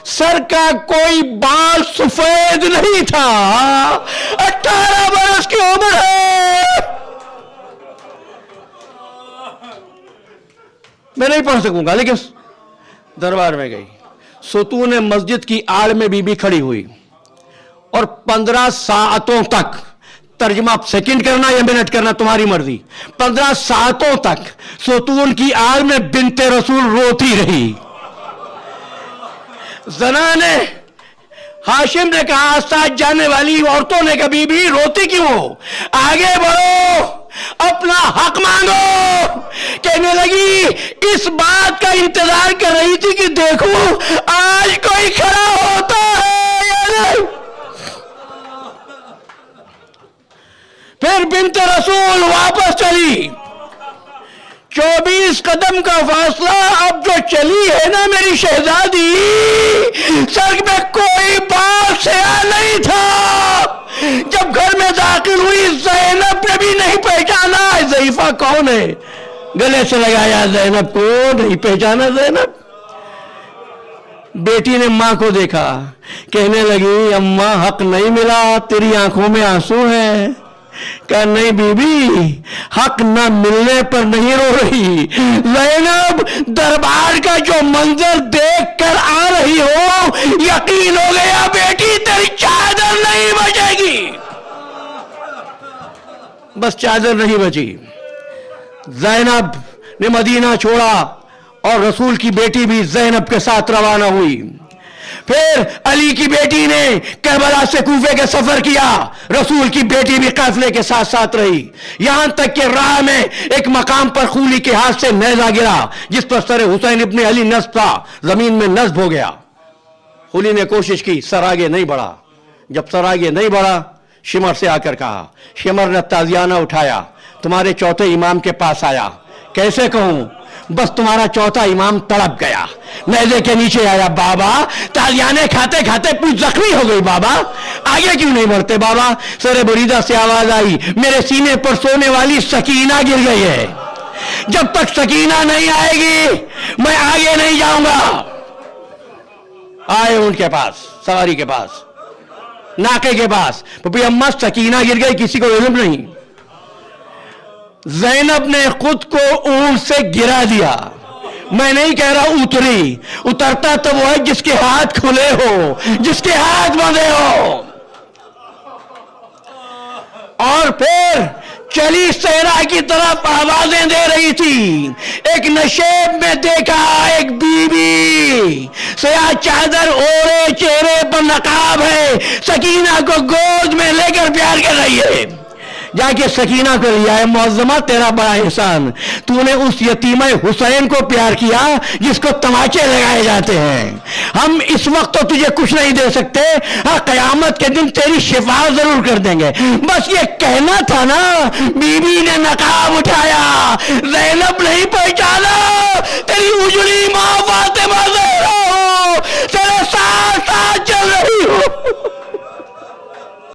سر کا کوئی بال سفید نہیں تھا، 18 برس کی عمر ہے۔ میں نہیں پڑھ سکوں گا، لیکن دربار میں گئی، ستون مسجد کی آڑ میں بی بی کھڑی ہوئی، اور 15 ساعتوں تک، ترجمہ سیکنڈ کرنا یا منٹ کرنا تمہاری مرضی، 15 ساعتوں تک ستون کی آڑ میں بنت رسول روتی رہی۔ زنان ہاشم نے کہا، ساتھ جانے والی عورتوں نے کہا بی بی روتی کیوں ہو، آگے بڑھو، اپنا حق مانگو۔ کہنے لگی اس بات کا انتظار کر رہی تھی کہ دیکھو آج کوئی کھڑا ہوتا ہے یا نہیں۔ پھر بنت رسول واپس چلی، 24 قدم کا فاصلہ، اب جو چلی ہے نا میری شہزادی، سر میں کوئی بال سیاہ نہیں تھا۔ جب گھر میں داخل ہوئی زینب نے بھی نہیں پہچانا، ضعیفہ کون ہے، گلے سے لگایا زینب کو، نہیں پہچانا زینب۔ بیٹی نے ماں کو دیکھا، کہنے لگی اماں حق نہیں ملا، تیری آنکھوں میں آنسو ہے۔ کہا نہیں بی بی، حق نہ ملنے پر نہیں رو رہی، زینب دربار کا جو منظر دیکھ کر آ رہی ہو، یقین ہو گیا بیٹی تیری چادر نہیں بچے گی۔ بس چادر نہیں بچی، زینب نے مدینہ چھوڑا اور رسول کی بیٹی بھی زینب کے ساتھ روانہ ہوئی۔ پھر علی کی بیٹی نے کربلا سے کوفے کے سفر کیا، رسول کی بیٹی بھی قافلے کے ساتھ ساتھ رہی، یہاں تک کہ راہ میں ایک مقام پر خولی کے ہاتھ سے نیزہ گرا جس پر سر حسین ابن علی نصب تھا، زمین میں نصب ہو گیا۔ خولی نے کوشش کی، سر آگے نہیں بڑھا، جب سر آگے نہیں بڑھا شمر سے آ کر کہا، شمر نے تازیانہ اٹھایا، تمہارے چوتھے امام کے پاس آیا، کیسے کہوں بس تمہارا چوتھا امام تڑپ گیا، نیزے کے نیچے آیا، بابا تالیانے کھاتے کھاتے پوچھ زخمی ہو گئی، بابا آگے کیوں نہیں بڑھتے؟ بابا سر بریدہ سے آواز آئی، میرے سینے پر سونے والی سکینہ گر گئی ہے، جب تک سکینہ نہیں آئے گی میں آگے نہیں جاؤں گا۔ آئے ان کے پاس، سواری کے پاس، ناکے کے پاس، پپی اماں سکینہ گر گئی، کسی کو علم نہیں۔ زینب نے خود کو اونٹ سے گرا دیا، میں نہیں کہہ رہا اتری، اترتا تو وہ ہے جس کے ہاتھ کھلے ہو، جس کے ہاتھ بندھے ہو۔ اور پھر چلی صحرا کی طرف، آوازیں دے رہی تھی، ایک نشیب میں دیکھا ایک بی بی، سیاہ چادر اوڑے، چہرے پر نقاب ہے، سکینہ کو گود میں لے کر پیار کر رہی ہے۔ جا کے سکینہ کو لیا ہے، معظمہ تیرا بڑا احسان، تو نے اس یتیمہ حسین کو پیار کیا جس کو تماچے لگائے جاتے ہیں۔ ہم اس وقت تو تجھے کچھ نہیں دے سکتے، ہاں قیامت کے دن تیری شفا ضرور کر دیں گے، بس یہ کہنا تھا نا۔ بی بی نے نقاب اٹھایا، زینب نہیں پہچانا، تیری اجڑی ماں فاطمہ